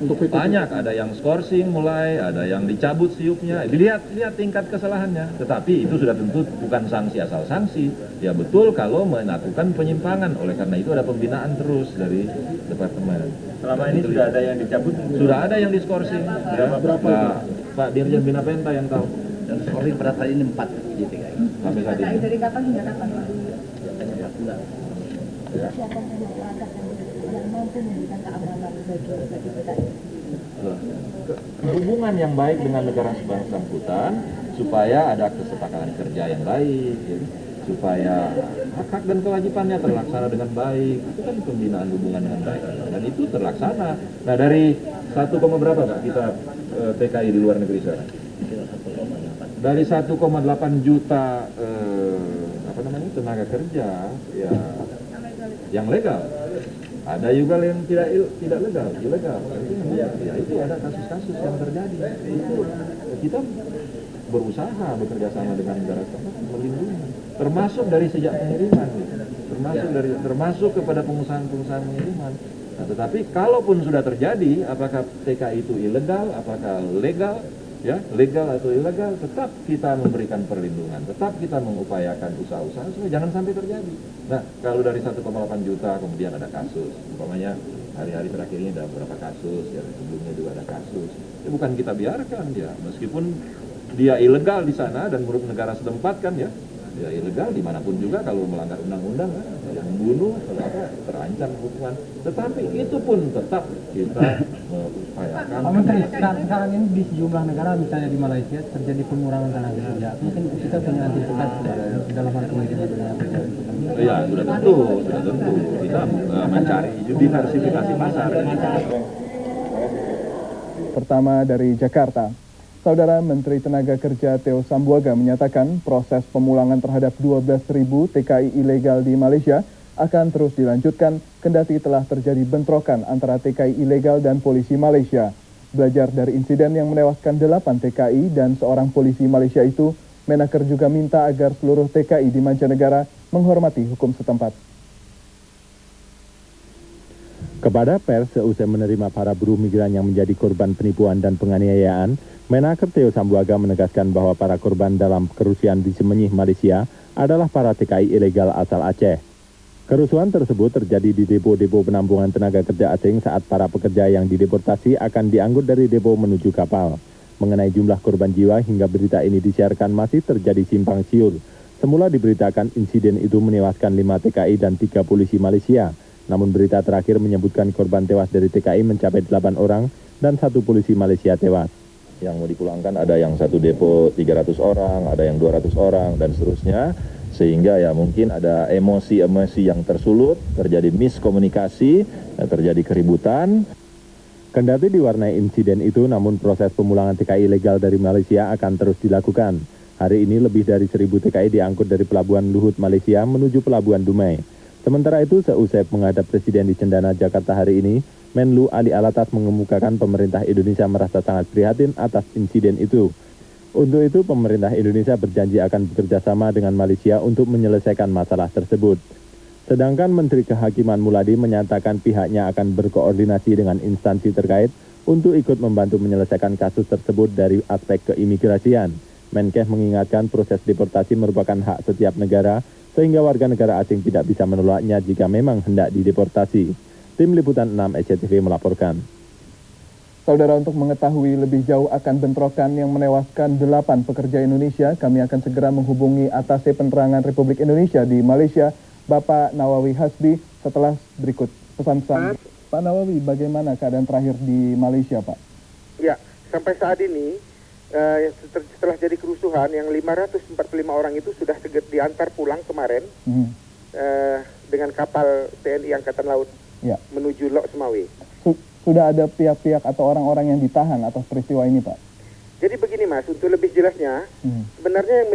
Untuk PJTKI? Banyak, ada yang skorsing mulai, ada yang dicabut siupnya. Lihat tingkat kesalahannya. Tetapi itu sudah tentu bukan sanksi asal sanksi. Ya betul kalau melakukan penyimpangan. Oleh karena itu ada pembinaan terus dari departemen. Selama ini sudah ada yang dicabut? Sudah ada yang diskorsing. Ya, Pak Dirjen Bina Penta yang tahu. Dan skorsing pada saat ini 4 JTKI. Sampai saat ini. Dari kapan hingga kapan Pak? Ya. Siapa saja perangkat yang mampu memberikan keamanan bagi TKI? hubungan yang baik dengan negara bersangkutan supaya ada kesepakatan kerja yang baik, ya, supaya hak dan kewajibannya terlaksana dengan baik. Itu kan pembinaan hubungan dengan baik dan itu terlaksana. Nah dari 1, berapa Pak kita TKI di luar negeri sekarang? Dari 1,8 juta tenaga kerja ya yang legal. Ada juga yang tidak legal, ilegal. Ya itu ada kasus-kasus yang terjadi. Itu kita berusaha bekerja sama dengan negara setempat melindungi, termasuk dari sejak pengiriman, termasuk kepada pengusaha-pengusaha pengiriman. Nah, tetapi kalaupun sudah terjadi, apakah TKI itu ilegal, apakah legal, ya legal atau ilegal, tetap kita memberikan perlindungan, tetap kita mengupayakan usaha-usaha supaya jangan sampai terjadi. Nah, kalau dari 1,8 juta kemudian ada kasus, umpamanya hari-hari terakhir ini ada beberapa kasus, ya sebelumnya juga ada kasus. Ya bukan kita biarkan ya, meskipun dia ilegal di sana dan menurut negara setempat kan ya ilegal dimanapun juga kalau melanggar undang-undang kan, yang membunuh atau apa terancam hukuman. Tetapi itu pun tetap kita mengupayakan. Pak Menteri, sekarang ini di sejumlah negara misalnya di Malaysia terjadi pengurangan tenaga kerja. Mungkin kita punya antisipasi dalam hal pengiriman tenaga kerja. Ya sudah tentu kita mencari diversifikasi pasar. Pertama dari Jakarta. Saudara Menteri Tenaga Kerja Theo Sambuaga menyatakan proses pemulangan terhadap 12.000 TKI ilegal di Malaysia akan terus dilanjutkan kendati telah terjadi bentrokan antara TKI ilegal dan polisi Malaysia. Belajar dari insiden yang menewaskan 8 TKI dan seorang polisi Malaysia itu, Menaker juga minta agar seluruh TKI di mancanegara menghormati hukum setempat. Kepada pers seusai menerima para buruh migran yang menjadi korban penipuan dan penganiayaan, Menaker Theo Sambuaga menegaskan bahwa para korban dalam kerusuhan di Semenyih, Malaysia adalah para TKI ilegal asal Aceh. Kerusuhan tersebut terjadi di depo-depo penampungan tenaga kerja asing saat para pekerja yang dideportasi akan diangkut dari depo menuju kapal. Mengenai jumlah korban jiwa hingga berita ini disiarkan masih terjadi simpang siur. Semula diberitakan insiden itu menewaskan 5 TKI dan 3 polisi Malaysia. Namun berita terakhir menyebutkan korban tewas dari TKI mencapai 8 orang dan 1 polisi Malaysia tewas. Yang mau dipulangkan ada yang satu depo 300 orang, ada yang 200 orang dan seterusnya. Sehingga ya mungkin ada emosi-emosi yang tersulut, terjadi miskomunikasi, terjadi keributan. Kendati diwarnai insiden itu, namun proses pemulangan TKI ilegal dari Malaysia akan terus dilakukan. Hari ini lebih dari 1.000 TKI diangkut dari Pelabuhan Luhut Malaysia menuju Pelabuhan Dumai. Sementara itu, seusai menghadap Presiden di Cendana, Jakarta hari ini, Menlu Ali Alatas mengemukakan pemerintah Indonesia merasa sangat prihatin atas insiden itu. Untuk itu, pemerintah Indonesia berjanji akan bekerja sama dengan Malaysia untuk menyelesaikan masalah tersebut. Sedangkan Menteri Kehakiman Muladi menyatakan pihaknya akan berkoordinasi dengan instansi terkait untuk ikut membantu menyelesaikan kasus tersebut dari aspek keimigrasian. Menkes mengingatkan proses deportasi merupakan hak setiap negara, sehingga warga negara asing tidak bisa menolaknya jika memang hendak dideportasi. Tim Liputan 6 SCTV melaporkan. Saudara, untuk mengetahui lebih jauh akan bentrokan yang menewaskan 8 pekerja Indonesia, kami akan segera menghubungi Atase Penerangan Republik Indonesia di Malaysia, Bapak Nawawi Hasbi, setelah berikut pesan-pesan. Pak Nawawi, bagaimana keadaan terakhir di Malaysia, Pak? Ya, sampai saat ini setelah jadi kerusuhan yang 545 orang itu sudah diantar pulang kemarin dengan kapal TNI Angkatan Laut menuju Lok Semawe. Sudah ada pihak-pihak atau orang-orang yang ditahan atas peristiwa ini, Pak? Jadi begini Mas, untuk lebih jelasnya, sebenarnya yang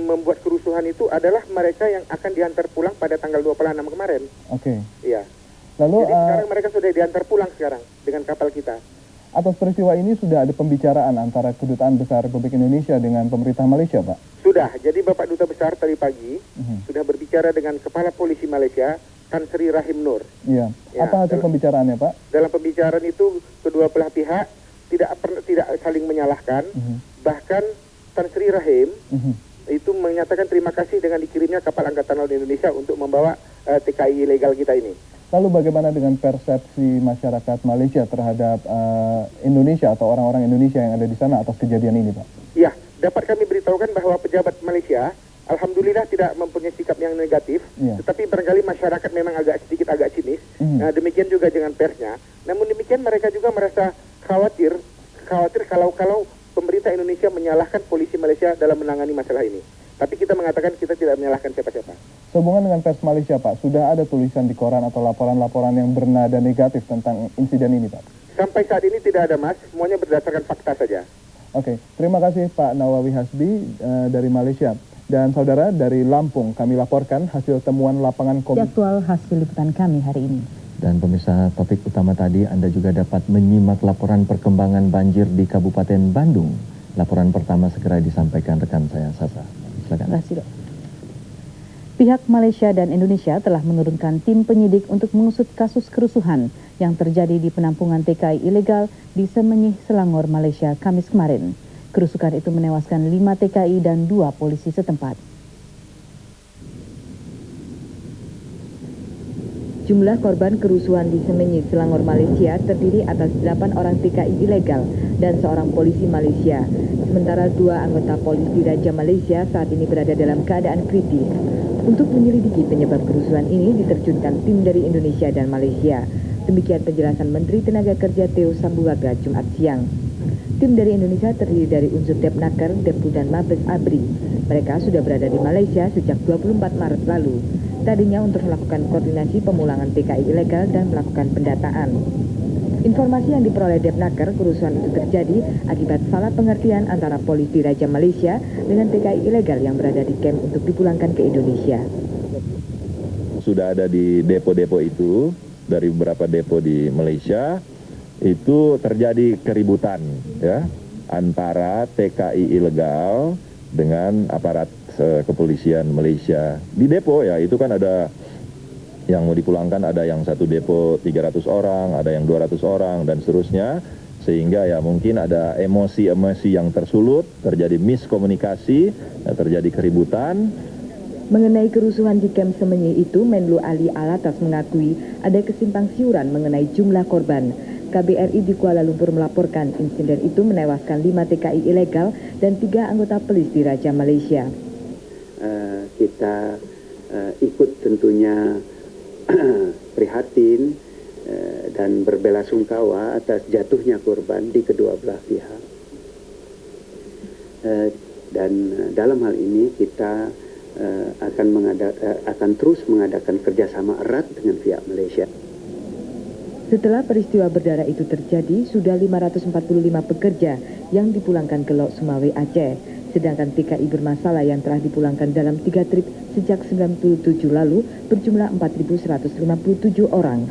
membuat kerusuhan itu adalah mereka yang akan diantar pulang pada tanggal 26 kemarin. Oke. Iya. Lalu jadi sekarang mereka sudah diantar pulang sekarang dengan kapal kita. Atas peristiwa ini sudah ada pembicaraan antara Kedutaan Besar Republik Indonesia dengan pemerintah Malaysia, Pak? Sudah, jadi Bapak Duta Besar tadi pagi sudah berbicara dengan Kepala Polisi Malaysia, Tan Sri Rahim Nur. Iya. Apa hasil pembicaraannya, Pak? Dalam pembicaraan itu kedua belah pihak tidak saling menyalahkan, bahkan Tan Sri Rahim itu menyatakan terima kasih dengan dikirimnya kapal Angkatan Laut Indonesia untuk membawa TKI ilegal kita ini. Lalu bagaimana dengan persepsi masyarakat Malaysia terhadap Indonesia atau orang-orang Indonesia yang ada di sana atas kejadian ini, Pak? Ya, dapat kami beritahukan bahwa pejabat Malaysia alhamdulillah tidak mempunyai sikap yang negatif, tetapi barangkali masyarakat memang sedikit agak sinis. Demikian juga dengan persnya. Namun demikian mereka juga merasa khawatir kalau pemerintah Indonesia menyalahkan polisi Malaysia dalam menangani masalah ini. Tapi kita mengatakan kita tidak menyalahkan siapa-siapa. Sehubungan dengan pers Malaysia, Pak, sudah ada tulisan di koran atau laporan-laporan yang bernada negatif tentang insiden ini, Pak? Sampai saat ini tidak ada, Mas. Semuanya berdasarkan fakta saja. Oke, terima kasih Pak Nawawi Hasbi dari Malaysia. Dan saudara, dari Lampung kami laporkan hasil temuan lapangan aktual hasil liputan kami hari ini. Dan pemirsa, topik utama tadi Anda juga dapat menyimak laporan perkembangan banjir di Kabupaten Bandung. Laporan pertama segera disampaikan rekan saya, Sasa. Silakan. Terima kasih, Dok. Pihak Malaysia dan Indonesia telah menurunkan tim penyidik untuk mengusut kasus kerusuhan yang terjadi di penampungan TKI ilegal di Semenyih, Selangor, Malaysia, Kamis kemarin. Kerusuhan itu menewaskan 5 TKI dan 2 polisi setempat. Jumlah korban kerusuhan di Semenyih, Selangor, Malaysia terdiri atas 8 orang TKI ilegal dan seorang polisi Malaysia. Sementara 2 anggota polisi Raja Malaysia saat ini berada dalam keadaan kritis. Untuk menyelidiki penyebab kerusuhan ini diterjunkan tim dari Indonesia dan Malaysia. Demikian penjelasan Menteri Tenaga Kerja Teo Sambuaga Jumat siang. Tim dari Indonesia terdiri dari unsur Depnaker, Depu dan Mabes ABRI. Mereka sudah berada di Malaysia sejak 24 Maret lalu. Tadinya untuk melakukan koordinasi pemulangan TKI ilegal dan melakukan pendataan. Informasi yang diperoleh Depnaker, kerusuhan itu terjadi akibat salah pengertian antara polisi Raja Malaysia dengan TKI ilegal yang berada di kamp untuk dipulangkan ke Indonesia. Sudah ada di depo-depo itu, dari beberapa depo di Malaysia, itu terjadi keributan ya antara TKI ilegal dengan aparat kepolisian Malaysia. Di depo ya, itu kan ada yang mau dipulangkan, ada yang satu depo 300 orang, ada yang 200 orang, dan seterusnya. Sehingga ya mungkin ada emosi-emosi yang tersulut, terjadi miskomunikasi, terjadi keributan. Mengenai kerusuhan di kamp Semenyih itu, Menlu Ali Alatas mengakui ada kesimpang siuran mengenai jumlah korban. KBRI di Kuala Lumpur melaporkan insiden itu menewaskan 5 TKI ilegal dan 3 anggota polisi Raja Malaysia. Kita ikut tentunya prihatin dan berbelasungkawa atas jatuhnya korban di kedua belah pihak. Dan dalam hal ini kita akan terus mengadakan kerjasama erat dengan pihak Malaysia. Setelah peristiwa berdarah itu terjadi, sudah 545 pekerja yang dipulangkan ke Lok Sumawe, Aceh. Sedangkan TKI bermasalah yang telah dipulangkan dalam 3 trip sejak 97 lalu berjumlah 4.157 orang.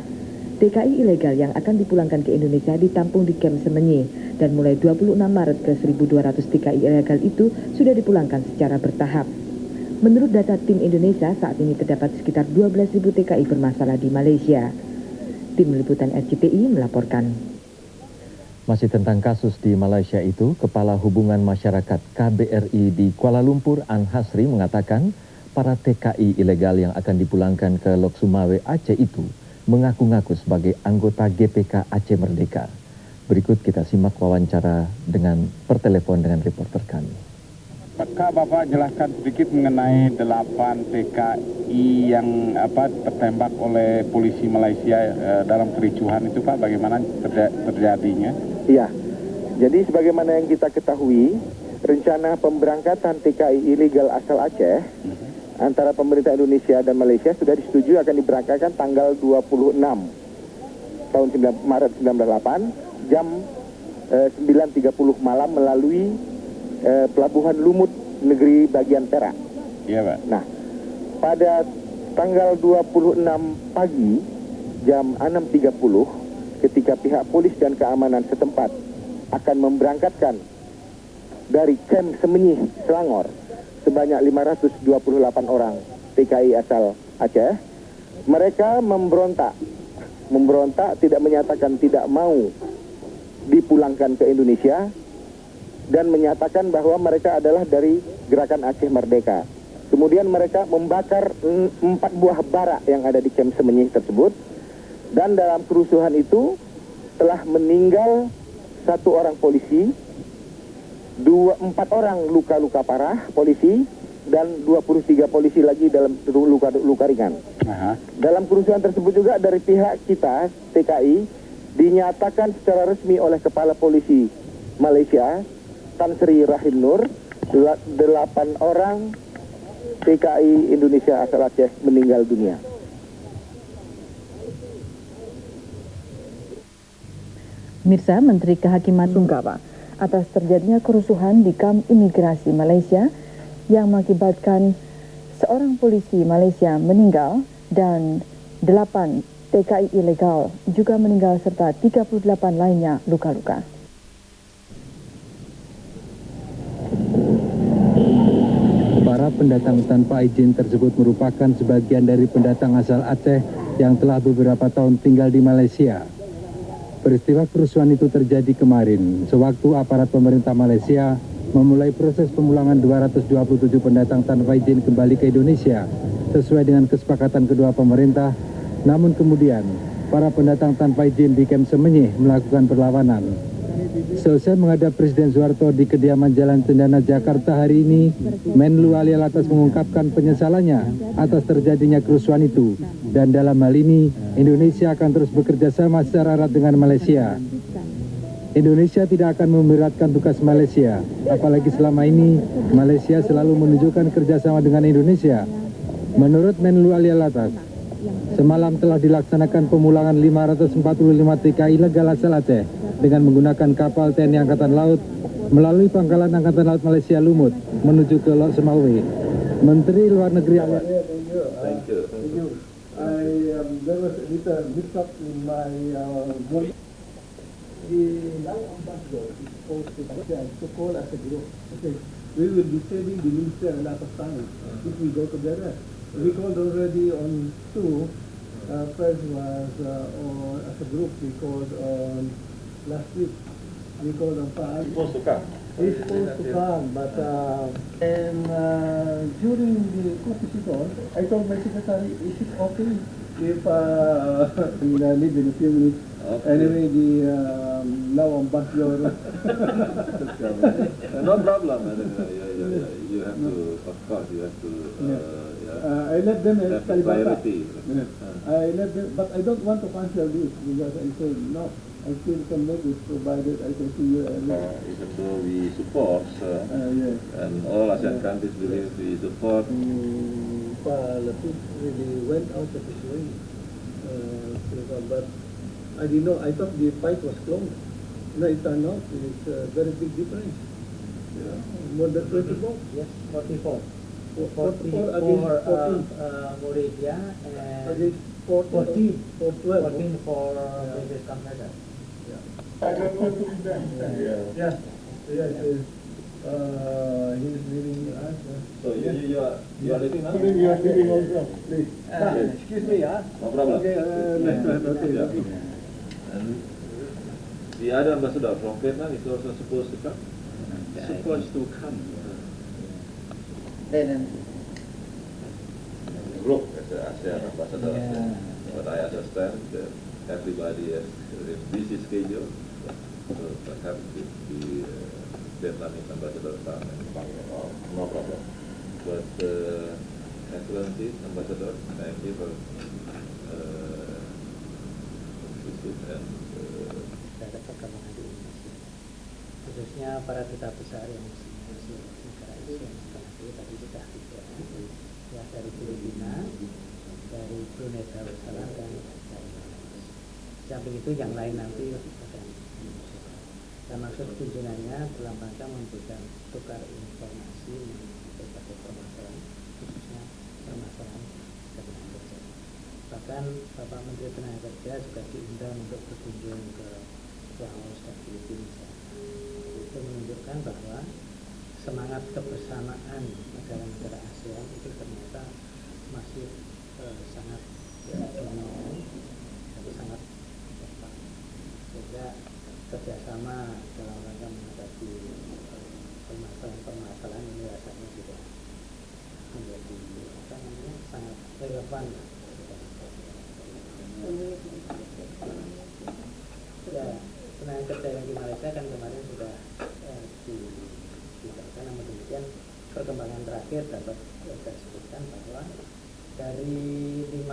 TKI ilegal yang akan dipulangkan ke Indonesia ditampung di kamp Semenyih dan mulai 26 Maret ke 1.200 TKI ilegal itu sudah dipulangkan secara bertahap. Menurut data tim Indonesia, saat ini terdapat sekitar 12.000 TKI bermasalah di Malaysia. Tim Liputan RCTI melaporkan. Masih tentang kasus di Malaysia itu, Kepala Hubungan Masyarakat KBRI di Kuala Lumpur, An Hasri, mengatakan para TKI ilegal yang akan dipulangkan ke Lok Sumawe, Aceh itu mengaku-ngaku sebagai anggota GPK Aceh Merdeka. Berikut kita simak wawancara dengan pertelepon dengan reporter kami. Apakah Bapak jelaskan sedikit mengenai 8 TKI yang tertembak oleh polisi Malaysia dalam kericuhan itu, Pak? Bagaimana terjadinya? Iya, jadi sebagaimana yang kita ketahui, rencana pemberangkatan TKI ilegal asal Aceh antara pemerintah Indonesia dan Malaysia sudah disetujui akan diberangkatkan tanggal 26 tahun Maret 1998 jam 9.30 malam melalui Pelabuhan Lumut Negeri bagian Perak. Iya, Pak. Nah, pada tanggal 26 pagi jam 6.30 ketika pihak polis dan keamanan setempat akan memberangkatkan dari kamp Semenyih, Selangor sebanyak 528 orang TKI asal Aceh. Mereka memberontak, tidak menyatakan tidak mau dipulangkan ke Indonesia dan menyatakan bahwa mereka adalah dari Gerakan Aceh Merdeka. Kemudian mereka membakar 4 buah barak yang ada di kamp Semenyih tersebut, dan dalam kerusuhan itu telah meninggal 1 orang polisi, 4 orang luka-luka parah polisi, dan 23 polisi lagi dalam luka ringan. Dalam kerusuhan tersebut juga dari pihak kita TKI dinyatakan secara resmi oleh Kepala Polisi Malaysia, Tan Sri Rahim Nur, 8 orang TKI Indonesia asal Aceh meninggal dunia. Mirsa, Menteri Kehakiman sungkawa atas terjadinya kerusuhan di kamp imigrasi Malaysia yang mengakibatkan seorang polisi Malaysia meninggal dan 8 TKI ilegal juga meninggal serta 38 lainnya luka-luka. Para pendatang tanpa izin tersebut merupakan sebagian dari pendatang asal Aceh yang telah beberapa tahun tinggal di Malaysia. Peristiwa kerusuhan itu terjadi kemarin, sewaktu aparat pemerintah Malaysia memulai proses pemulangan 227 pendatang tanpa izin kembali ke Indonesia, sesuai dengan kesepakatan kedua pemerintah. Namun kemudian, para pendatang tanpa izin di Kem Semenyih melakukan perlawanan. Selesai menghadap Presiden Soeharto di kediaman Jalan Cendana, Jakarta hari ini, Menlu Ali Alatas mengungkapkan penyesalannya atas terjadinya kerusuhan itu. Dan dalam hal ini, Indonesia akan terus bekerja sama secara erat dengan Malaysia. Indonesia tidak akan memberatkan tugas Malaysia, apalagi selama ini Malaysia selalu menunjukkan kerjasama dengan Indonesia. Menurut Menlu Ali Alatas, semalam telah dilaksanakan pemulangan 545 TKI ilegal asal Aceh dengan menggunakan kapal TNI Angkatan Laut melalui Pangkalan Angkatan Laut Malaysia Lumut menuju ke Lok Semawe. Menteri Luar Negeri there was a little mix-up in my voice. The now ambassador is supposed to call as a group. Okay, we will be saving the minister a lot of time if we go together. We called already on 2. First was as a group. We called on last week. We called on 5. Supposed to come. He's supposed to come, but during the co-visitor, I told my secretary, is it okay if we leave in a few minutes? Okay. Anyway, the now ambassador. No problem. You have to, of course, you have to. I let them have priority. I let them, but I don't want to cancel this because I said no. I still can make it provided I can see you earlier. Even though we support, yes. And all ASEAN countries believe we support. Latif really went out of his way, but I didn't know. I thought the fight was close. No, it turned out it's a very big difference. Yeah. More than 24. Yes, 44. 44 against 14. Malaysia and against 14 for 12. 14 for British competitor. I don't want to be back. Yes. He's leaving us. So you are leaving now? You are leaving also, please. Excuse me, No problem. Okay, okay. And the other ambassador from Vietnam is also supposed to come. Supposed to come. Then Group as an ASEAN ambassador. But I understand that everybody has a busy schedule. So perhaps if the Vietnamese ambassador come, no problem. But Excellency Ambassador, thank you for visit and ada perkembangan di Indonesia, khususnya para duta besar yang masih negara Asia seperti tadi sudah tiga, ya dari Filipina, dari Brunei Darussalam dan dari Malaysia. Samping itu yang lain nanti akan menyusul. Dan maksud kunjungannya dalam rangka memberikan tukar informasi mengenai berbagai permasalahan, khususnya permasalahan tenaga kerja. Bahkan Bapak Menteri Tenaga Kerja juga diundang untuk berkunjung ke Laos dan Filipina. Itu menunjukkan bahwa semangat kebersamaan negara-negara ASEAN itu ternyata masih sangat dominan dan sangat tepat. Sehingga kerjasama dalam rangka menghadapi permasalahan-permasalahan ini rasanya juga menjadi sangat relevan. Ya, tenaga kerja yang di Malaysia kan kemarin sudah diberikan, namun demikian perkembangan terakhir dapat saya sebutkan bahwa dari 545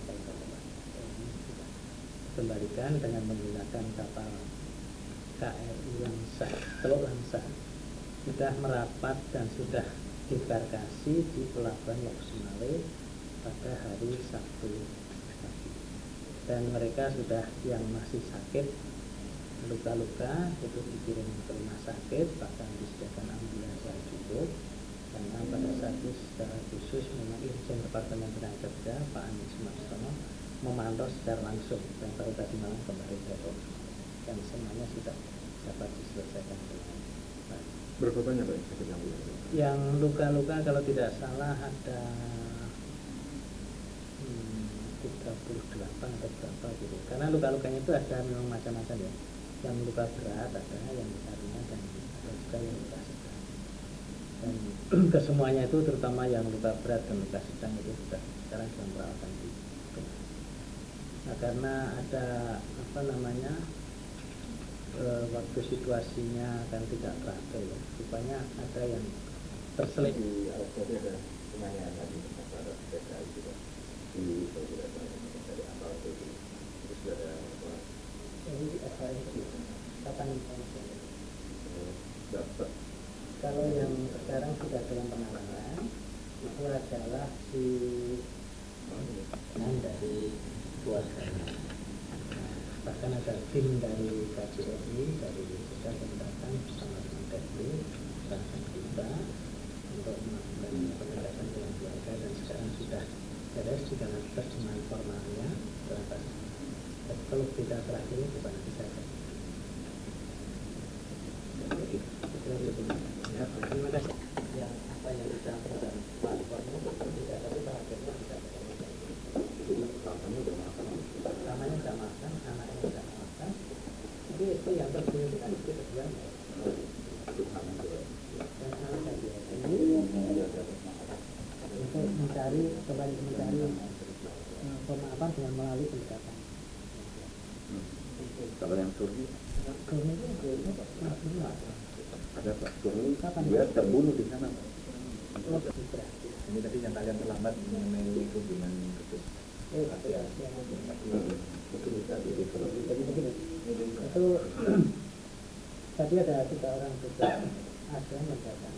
saya katakan kembalikan dengan menggunakan kapal KRI Teluk Langsa sudah merapat dan sudah diembarkasi di pelabuhan Lok Sumale pada hari Sabtu pagi. Dan mereka sudah yang masih sakit luka-luka itu dikirim ke rumah sakit, bahkan disediakan ambulans yang cukup, karena pada saat itu secara khusus memang Irjen Departemen Tenaga Kerja Pak Anies Sumarsono memantau secara langsung yang baru tadi malam kemarin Depok, dan semuanya sudah dapat diselesaikan dengan baik. Berapa banyak Pak yang luka-luka? Kalau tidak salah ada 38 atau berapa gitu, karena luka-lukanya itu ada memang macam-macam ya, yang luka berat ada, yang ringan, dan ada juga yang luka sedang, dan kesemuanya itu terutama yang luka berat dan luka sedang itu sudah sekarang dalam perawatan di nah, karena ada waktu situasinya kan tidak teratur ya, rupanya ada yang terselip di tadi ada penanyaan tadi terhadap PKI juga di dari awal itu terus ada apa ini kapan dapat kalau yang sekarang sudah dalam penanganan itu adalah si dari keluarganya, bahkan ada tim dari KJRI dari sudah datang bersama dengan Deplu dan kita untuk melakukan pendekatan dengan keluarga, dan sekarang sudah beres di dalam terjemahan formalnya terbatas. Tapi kalau kita terakhir itu nanti saya terima kasih. Yang apa yang dicampur dan platformnya tidak, tapi terakhirnya tidak. Namanya tidak makan, anaknya tidak makan. Jadi itu yang terjadi kan itu keduanya. Dan anak dia ini untuk mencari pemaafan dengan melalui pendekatan. Kalau yang Surni ada Pak Surni, kapan dia terbunuh di sana Pak. Ini tadi yang kalian terlambat mengenai hubungan putus. Itu tadi ada 3 orang juga ada yang datang.